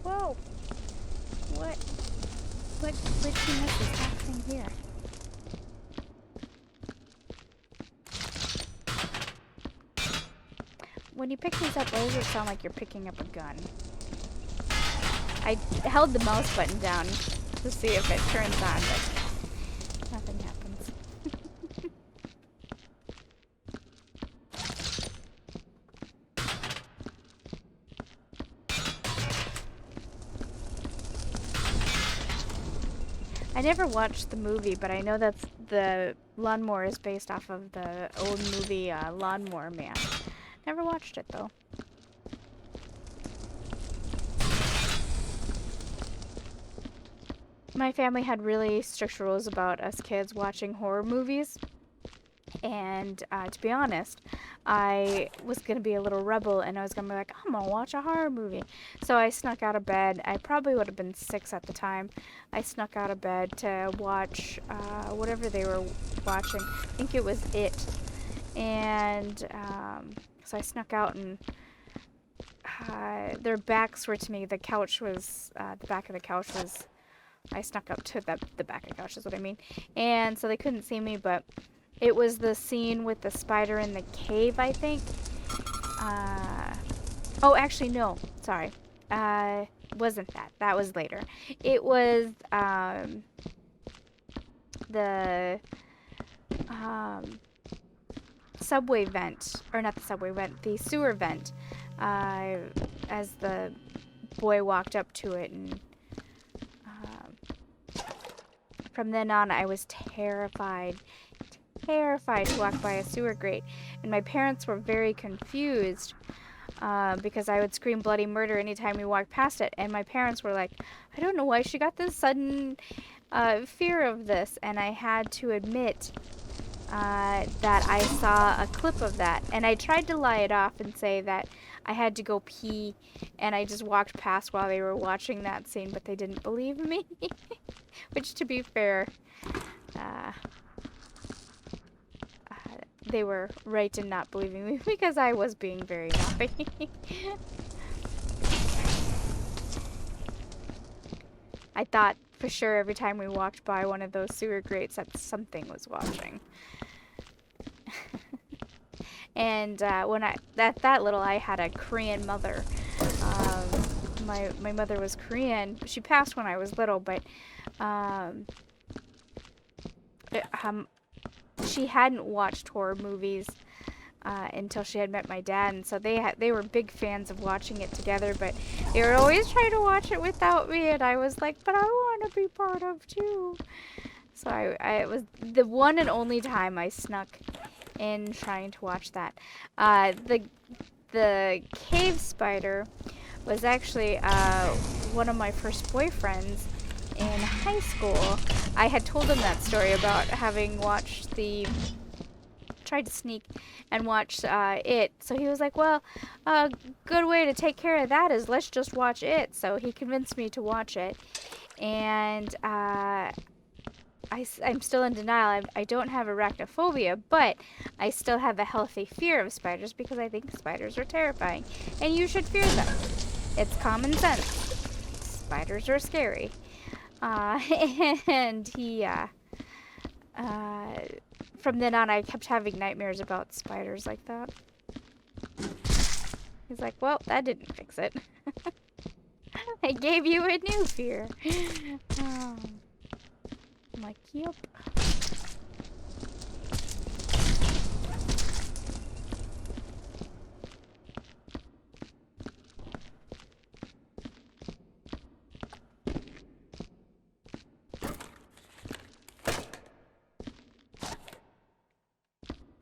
Whoa! What glitchiness is happening here? When you pick these up, why does it sound like you're picking up a gun? I held the mouse button down to see if it turns on, but nothing happens. I never watched the movie, but I know that the lawnmower is based off of the old movie Lawnmower Man. Never watched it, though. My family had really strict rules about us kids watching horror movies. And to be honest, I was going to be a little rebel, and I was going to be like, I'm going to watch a horror movie. So I snuck out of bed. I probably would have been 6 at the time. I snuck out of bed to watch whatever they were watching. I think it was It. And so I snuck out, and their backs were to me. The couch was, the back of the couch was, I snuck up to the back of the couch is what I mean. And so they couldn't see me, but it was the scene with the spider in the cave, I think. Oh, actually, no. Sorry. wasn't that. That was later. It was the subway vent, or not the subway vent, the sewer vent, as the boy walked up to it, and from then on I was terrified to walk by a sewer grate, and my parents were very confused because I would scream bloody murder anytime we walked past it, and my parents were like, I don't know why she got this sudden fear of this, and I had to admit that I saw a clip of that, and I tried to lie it off and say that I had to go pee, and I just walked past while they were watching that scene, but they didn't believe me, which, to be fair, they were right in not believing me because I was being very naughty. I thought for sure every time we walked by one of those sewer grates that something was watching. And when that little, I had a Korean mother. My mother was Korean. She passed when I was little, but she hadn't watched horror movies until she had met my dad, and so they were big fans of watching it together, but they were always trying to watch it without me, and I was like, but I want to be part of too. So it was the one and only time I snuck in trying to watch that. The cave spider was actually one of my first boyfriends in high school. I had told him that story about having tried to sneak and watch it. So he was like, well, a good way to take care of that is let's just watch it. So he convinced me to watch it. And I'm still in denial. I don't have arachnophobia, but I still have a healthy fear of spiders because I think spiders are terrifying. And you should fear them. It's common sense. Spiders are scary. And he, from then on, I kept having nightmares about spiders like that. He's like, well, that didn't fix it. I gave you a new fear. I'm like, yep.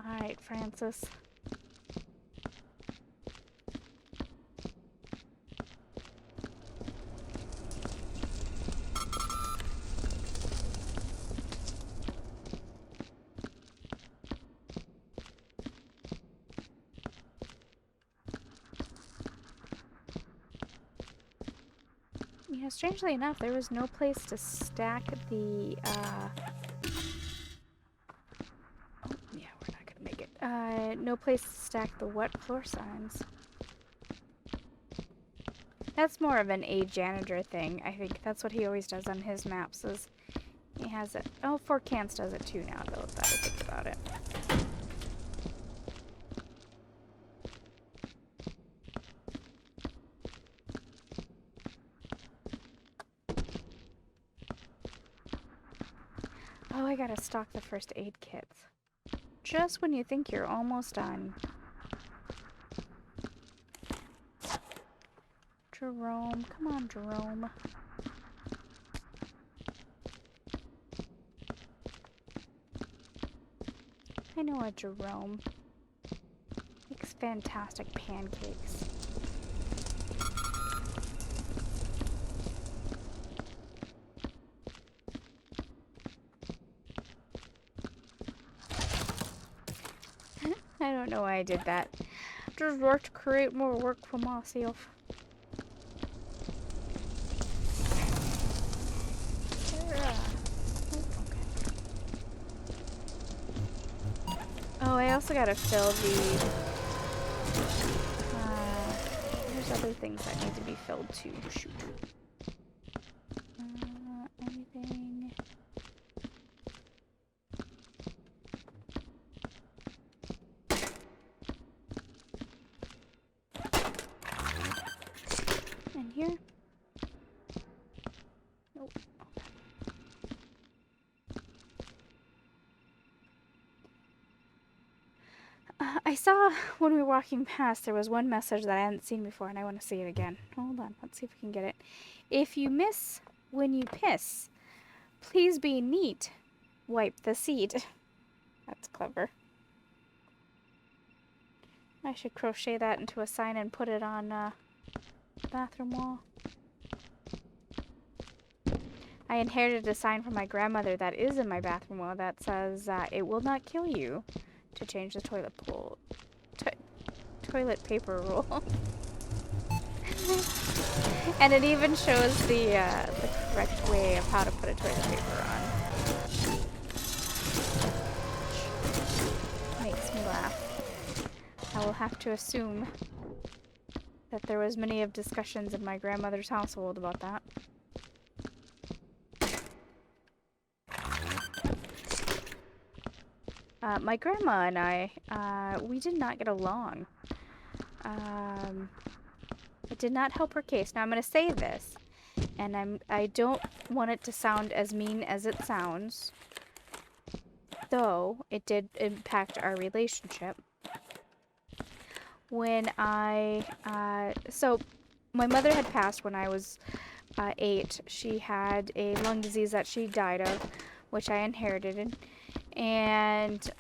Alright, Francis. You know, strangely enough, there was no place to stack the, oh, yeah, we're not gonna make it. No place to stack the wet floor signs. That's more of an A janitor thing, I think. That's what he always does on his maps, is he has it. Oh, Fort Cans does it too now, though, that I think about it. Oh, I gotta stock the first aid kits. Just when you think you're almost done. Jerome, come on, Jerome. I know a Jerome. Makes fantastic pancakes. I don't know why I did that. Just work to create more work for myself. Oh, I also gotta fill the... there's other things that need to be filled too. Shoot. Anything... in here? I saw when we were walking past, there was one message that I hadn't seen before, and I want to see it again. Hold on, let's see if we can get it. If you miss when you piss, please be neat. Wipe the seat. That's clever. I should crochet that into a sign and put it on the bathroom wall. I inherited a sign from my grandmother that is in my bathroom wall that says, it will not kill you to change the toilet paper roll. And it even shows the correct way of how to put a toilet paper on. Makes me laugh. I will have to assume that there was many of discussions in my grandmother's household about that. My grandma and I, we did not get along. It did not help her case. Now I'm going to say this, and I don't want it to sound as mean as it sounds, though it did impact our relationship. When so my mother had passed when I was 8. She had a lung disease that she died of, which I inherited. And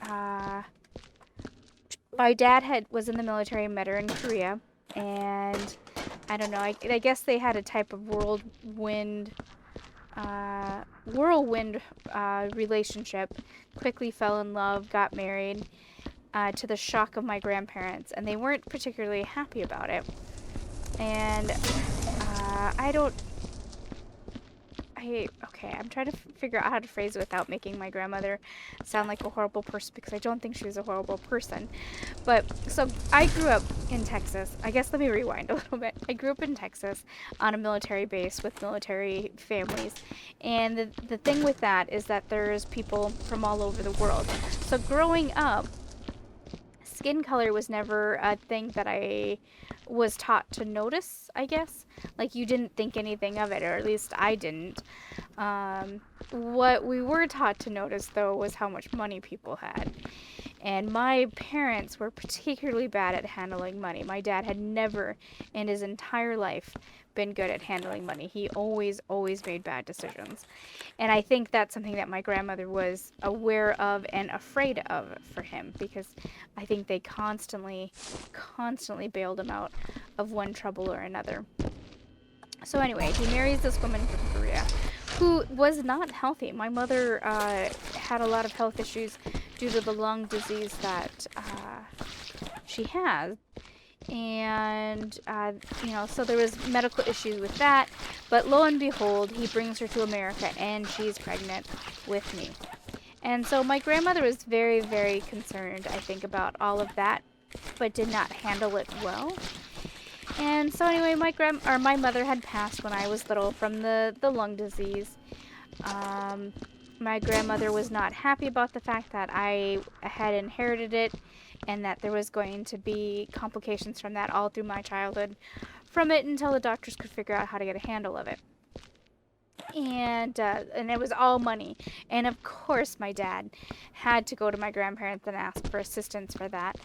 my dad was in the military and met her in Korea, and I don't know, I guess they had a type of whirlwind relationship, quickly fell in love, got married, to the shock of my grandparents, and they weren't particularly happy about it. And I'm trying to figure out how to phrase it without making my grandmother sound like a horrible person, because I don't think she was a horrible person. But, so, I grew up in Texas. I guess let me rewind a little bit. I grew up in Texas on a military base with military families. And the thing with that is that there's people from all over the world. So growing up, skin color was never a thing that I was taught to notice, I guess. Like, you didn't think anything of it, or at least I didn't. What we were taught to notice, though, was how much money people had. And my parents were particularly bad at handling money. My dad had never in his entire life been good at handling money. He always made bad decisions. And I think that's something that my grandmother was aware of and afraid of for him, because I think they constantly bailed him out of one trouble or another. So anyway, he marries this woman from Korea who was not healthy. My mother had a lot of health issues due to the lung disease that she has. And, so there was medical issues with that. But lo and behold, he brings her to America, and she's pregnant with me. And so my grandmother was very, very concerned, I think, about all of that, but did not handle it well. And so anyway, my mother had passed when I was little from the lung disease. My grandmother was not happy about the fact that I had inherited it, and that there was going to be complications from that all through my childhood from it until the doctors could figure out how to get a handle of it. And it was all money. And of course my dad had to go to my grandparents and ask for assistance for that.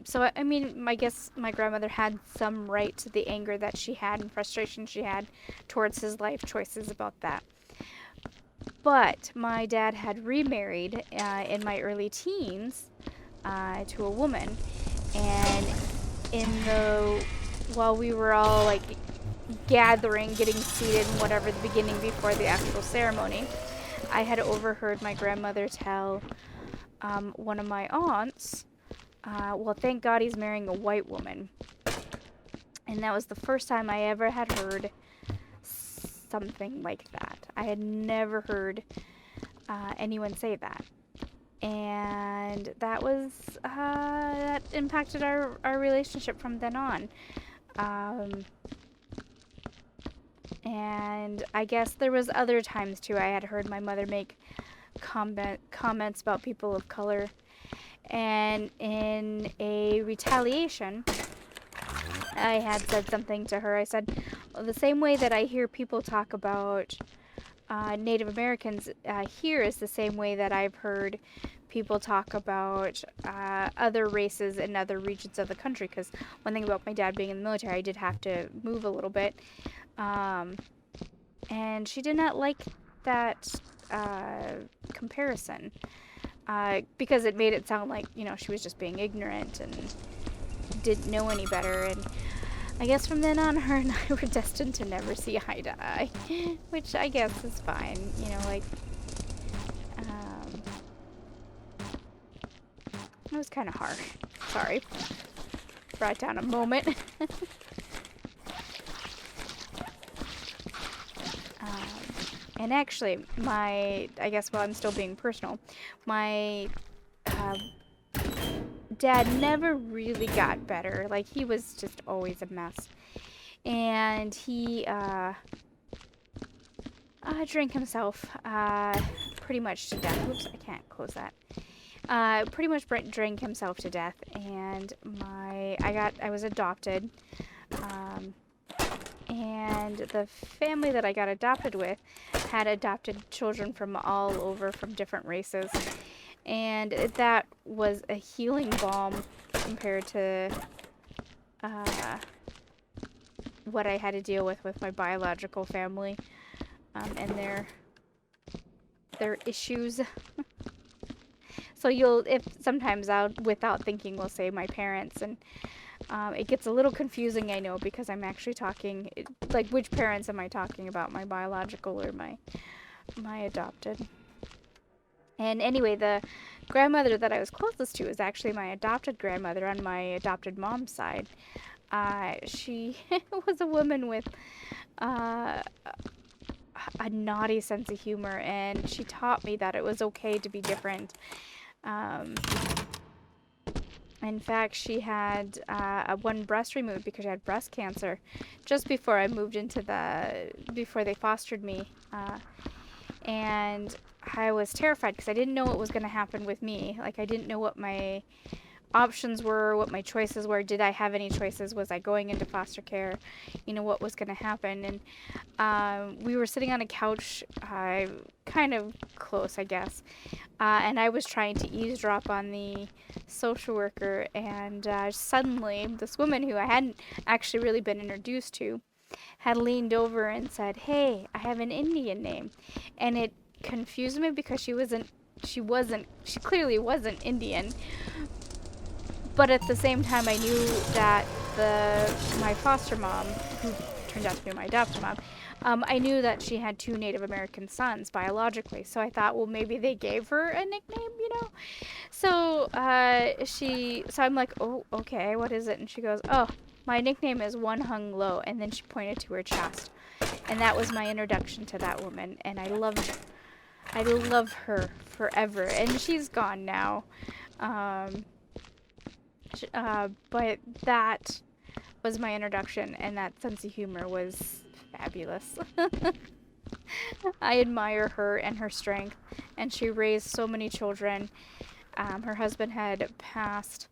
So, I mean, I guess my grandmother had some right to the anger that she had and frustration she had towards his life choices about that. But my dad had remarried in my early teens to a woman, and while we were all like gathering, getting seated and whatever, the beginning before the actual ceremony, I had overheard my grandmother tell one of my aunts, well, thank God he's marrying a white woman. And that was the first time I ever had heard something like that. I had never heard anyone say that. And that was, that impacted our relationship from then on. And I guess there was other times too I had heard my mother make comments about people of color. And in a retaliation, I had said something to her. I said, the same way that I hear people talk about Native Americans here is the same way that I've heard people talk about other races in other regions of the country. Because one thing about my dad being in the military, I did have to move a little bit. And she did not like that comparison because it made it sound like, you know, she was just being ignorant and didn't know any better. And I guess from then on, her and I were destined to never see eye to eye, which I guess is fine, you know, like, it was kind of harsh. Sorry. Brought down a moment. And actually, I guess while I'm still being personal, my dad never really got better. Like, he was just always a mess. And he drank himself pretty much to death. Whoops, I can't close that. Pretty much drank himself to death. And I was adopted. And the family that I got adopted with had adopted children from all over, from different races. And that was a healing balm compared to what I had to deal with my biological family and their issues. So sometimes I'll, without thinking, will say my parents, and it gets a little confusing, I know, because I'm actually talking, like, which parents am I talking about, my biological or my adopted? And anyway, the grandmother that I was closest to is actually my adopted grandmother on my adopted mom's side. She was a woman with a naughty sense of humor, and she taught me that it was okay to be different. In fact, she had one breast removed because she had breast cancer just before I moved before they fostered me. And I was terrified because I didn't know what was going to happen with me. Like, I didn't know what my options were, what my choices were. Did I have any choices? Was I going into foster care? You know, what was going to happen? And we were sitting on a couch, kind of close, I guess. And I was trying to eavesdrop on the social worker. And suddenly, this woman who I hadn't actually really been introduced to had leaned over and said, "Hey, I have an Indian name." And it confused me because she clearly wasn't Indian. But at the same time, I knew that my foster mom, who turned out to be my adopted mom, I knew that she had 2 Native American sons biologically. So I thought, well, maybe they gave her a nickname, you know? So I'm like, "Oh, okay, what is it?" And she goes, "Oh, my nickname is One Hung Low." And then she pointed to her chest. And that was my introduction to that woman. And I love her forever. And she's gone now. But that was my introduction, and that sense of humor was fabulous. I admire her and her strength, and she raised so many children. Her husband had passed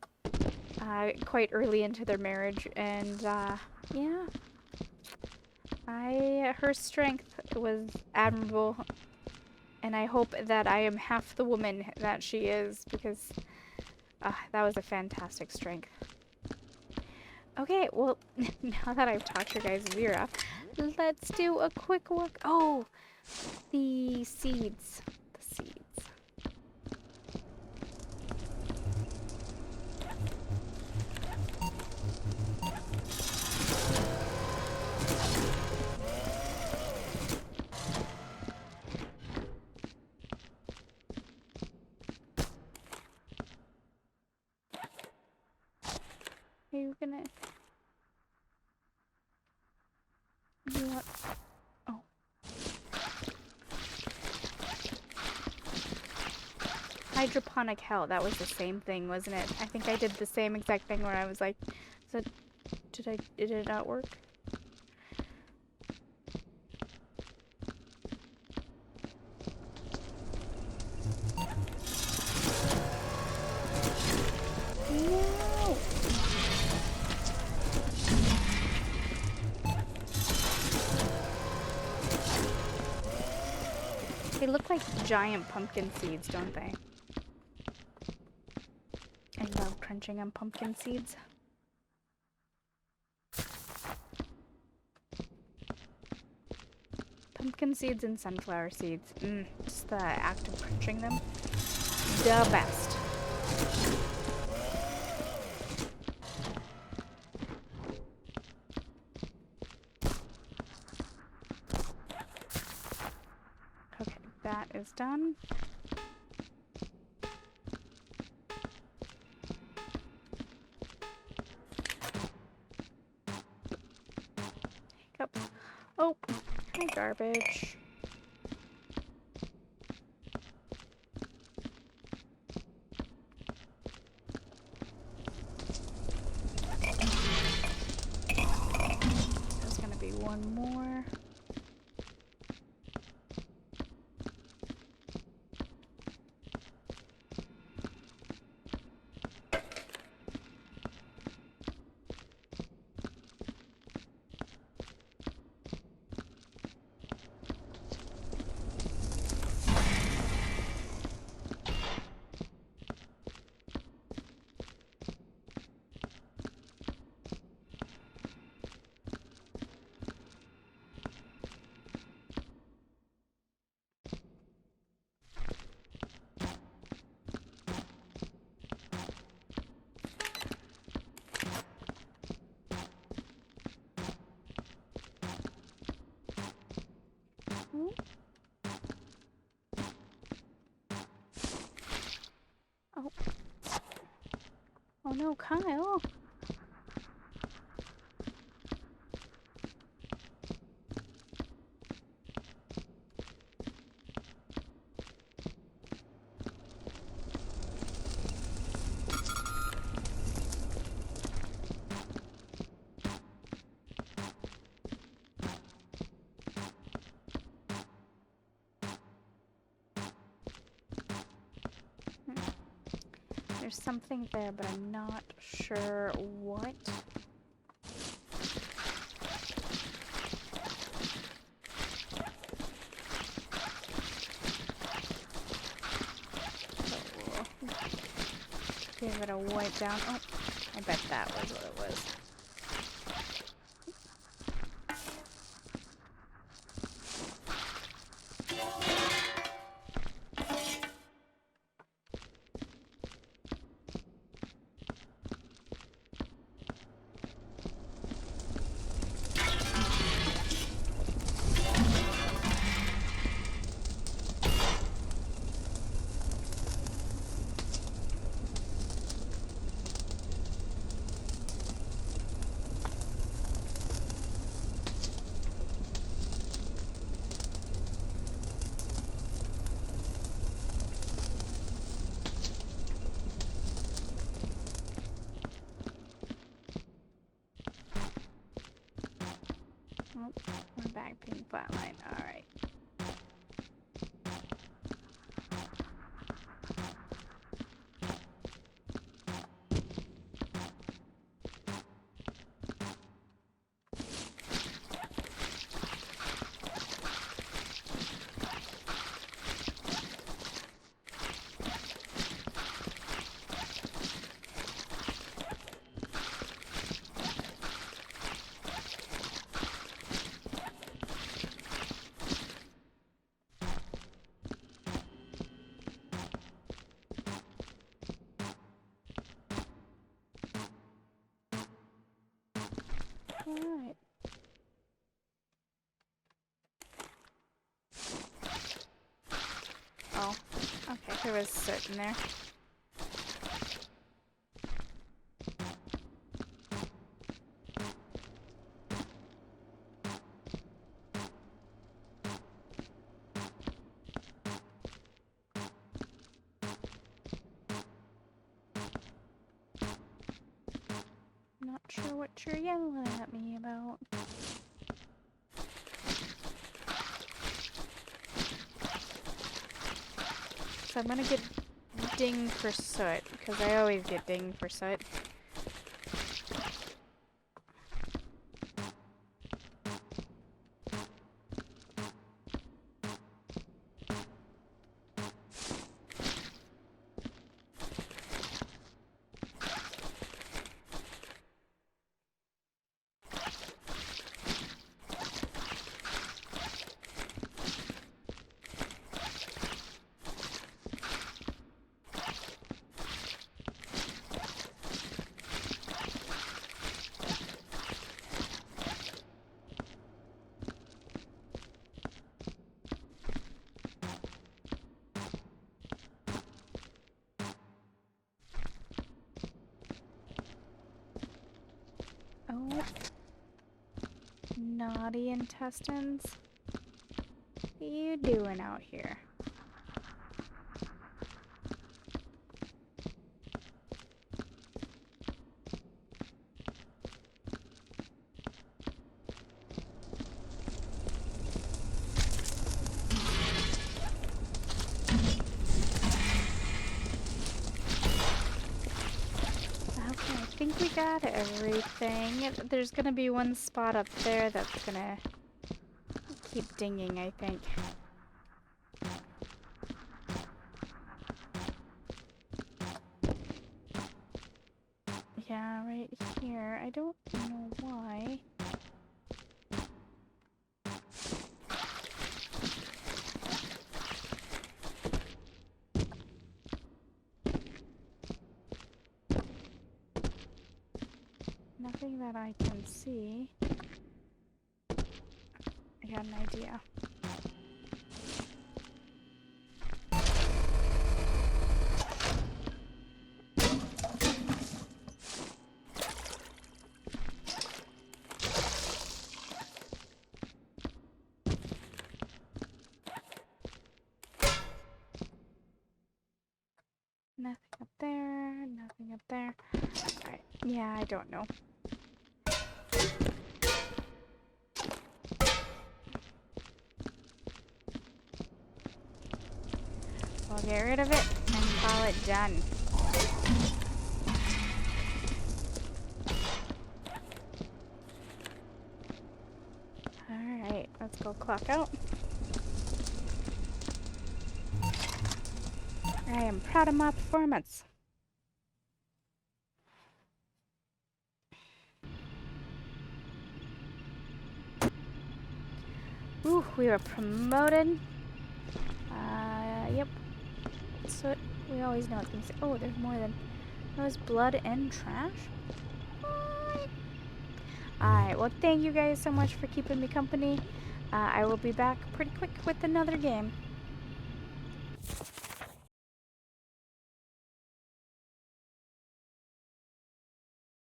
quite early into their marriage, and yeah, her strength was admirable, and I hope that I am half the woman that she is, because that was a fantastic strength. Okay, well, now that I've talked your guys' ear off, let's do a quick look. Oh, the seeds. The seeds. Are you gonna... You want... Oh. Hydroponic hell, that was the same thing, wasn't it? I think I did the same exact thing where I was like, did it not work? No! They look like giant pumpkin seeds, don't they? I love crunching on pumpkin seeds. Pumpkin seeds and sunflower seeds. Just the act of crunching them. The best. Okay, that is done. Hiccup. Oh, hi garbage. There's gonna be one more. Oh. Oh no, Kyle. There's something there, but I'm not sure what. Give it a wipe down. Oh, I bet that was what it was. Oh, we're back being flatline. Alright. Alright. Oh, okay, there was soot in there. Not sure what you're yelling at me about. So I'm gonna get dinged for soot, because I always get dinged for soot. Oh. Naughty intestines. What are you doing out here? Okay, I think we got everything. There's gonna be one spot up there that's gonna keep dinging, I think. Yeah, right here. I don't know why. Nothing that I can see. I got an idea. Nothing up there, nothing up there. Alright, yeah, I don't know. We'll get rid of it and call it done. Alright, let's go clock out. I am proud of my performance. Ooh, we were promoted. Yep. That's what we always know it's gonna say. Oh, there's more than those blood and trash. Alright, well, thank you guys so much for keeping me company. I will be back pretty quick with another game.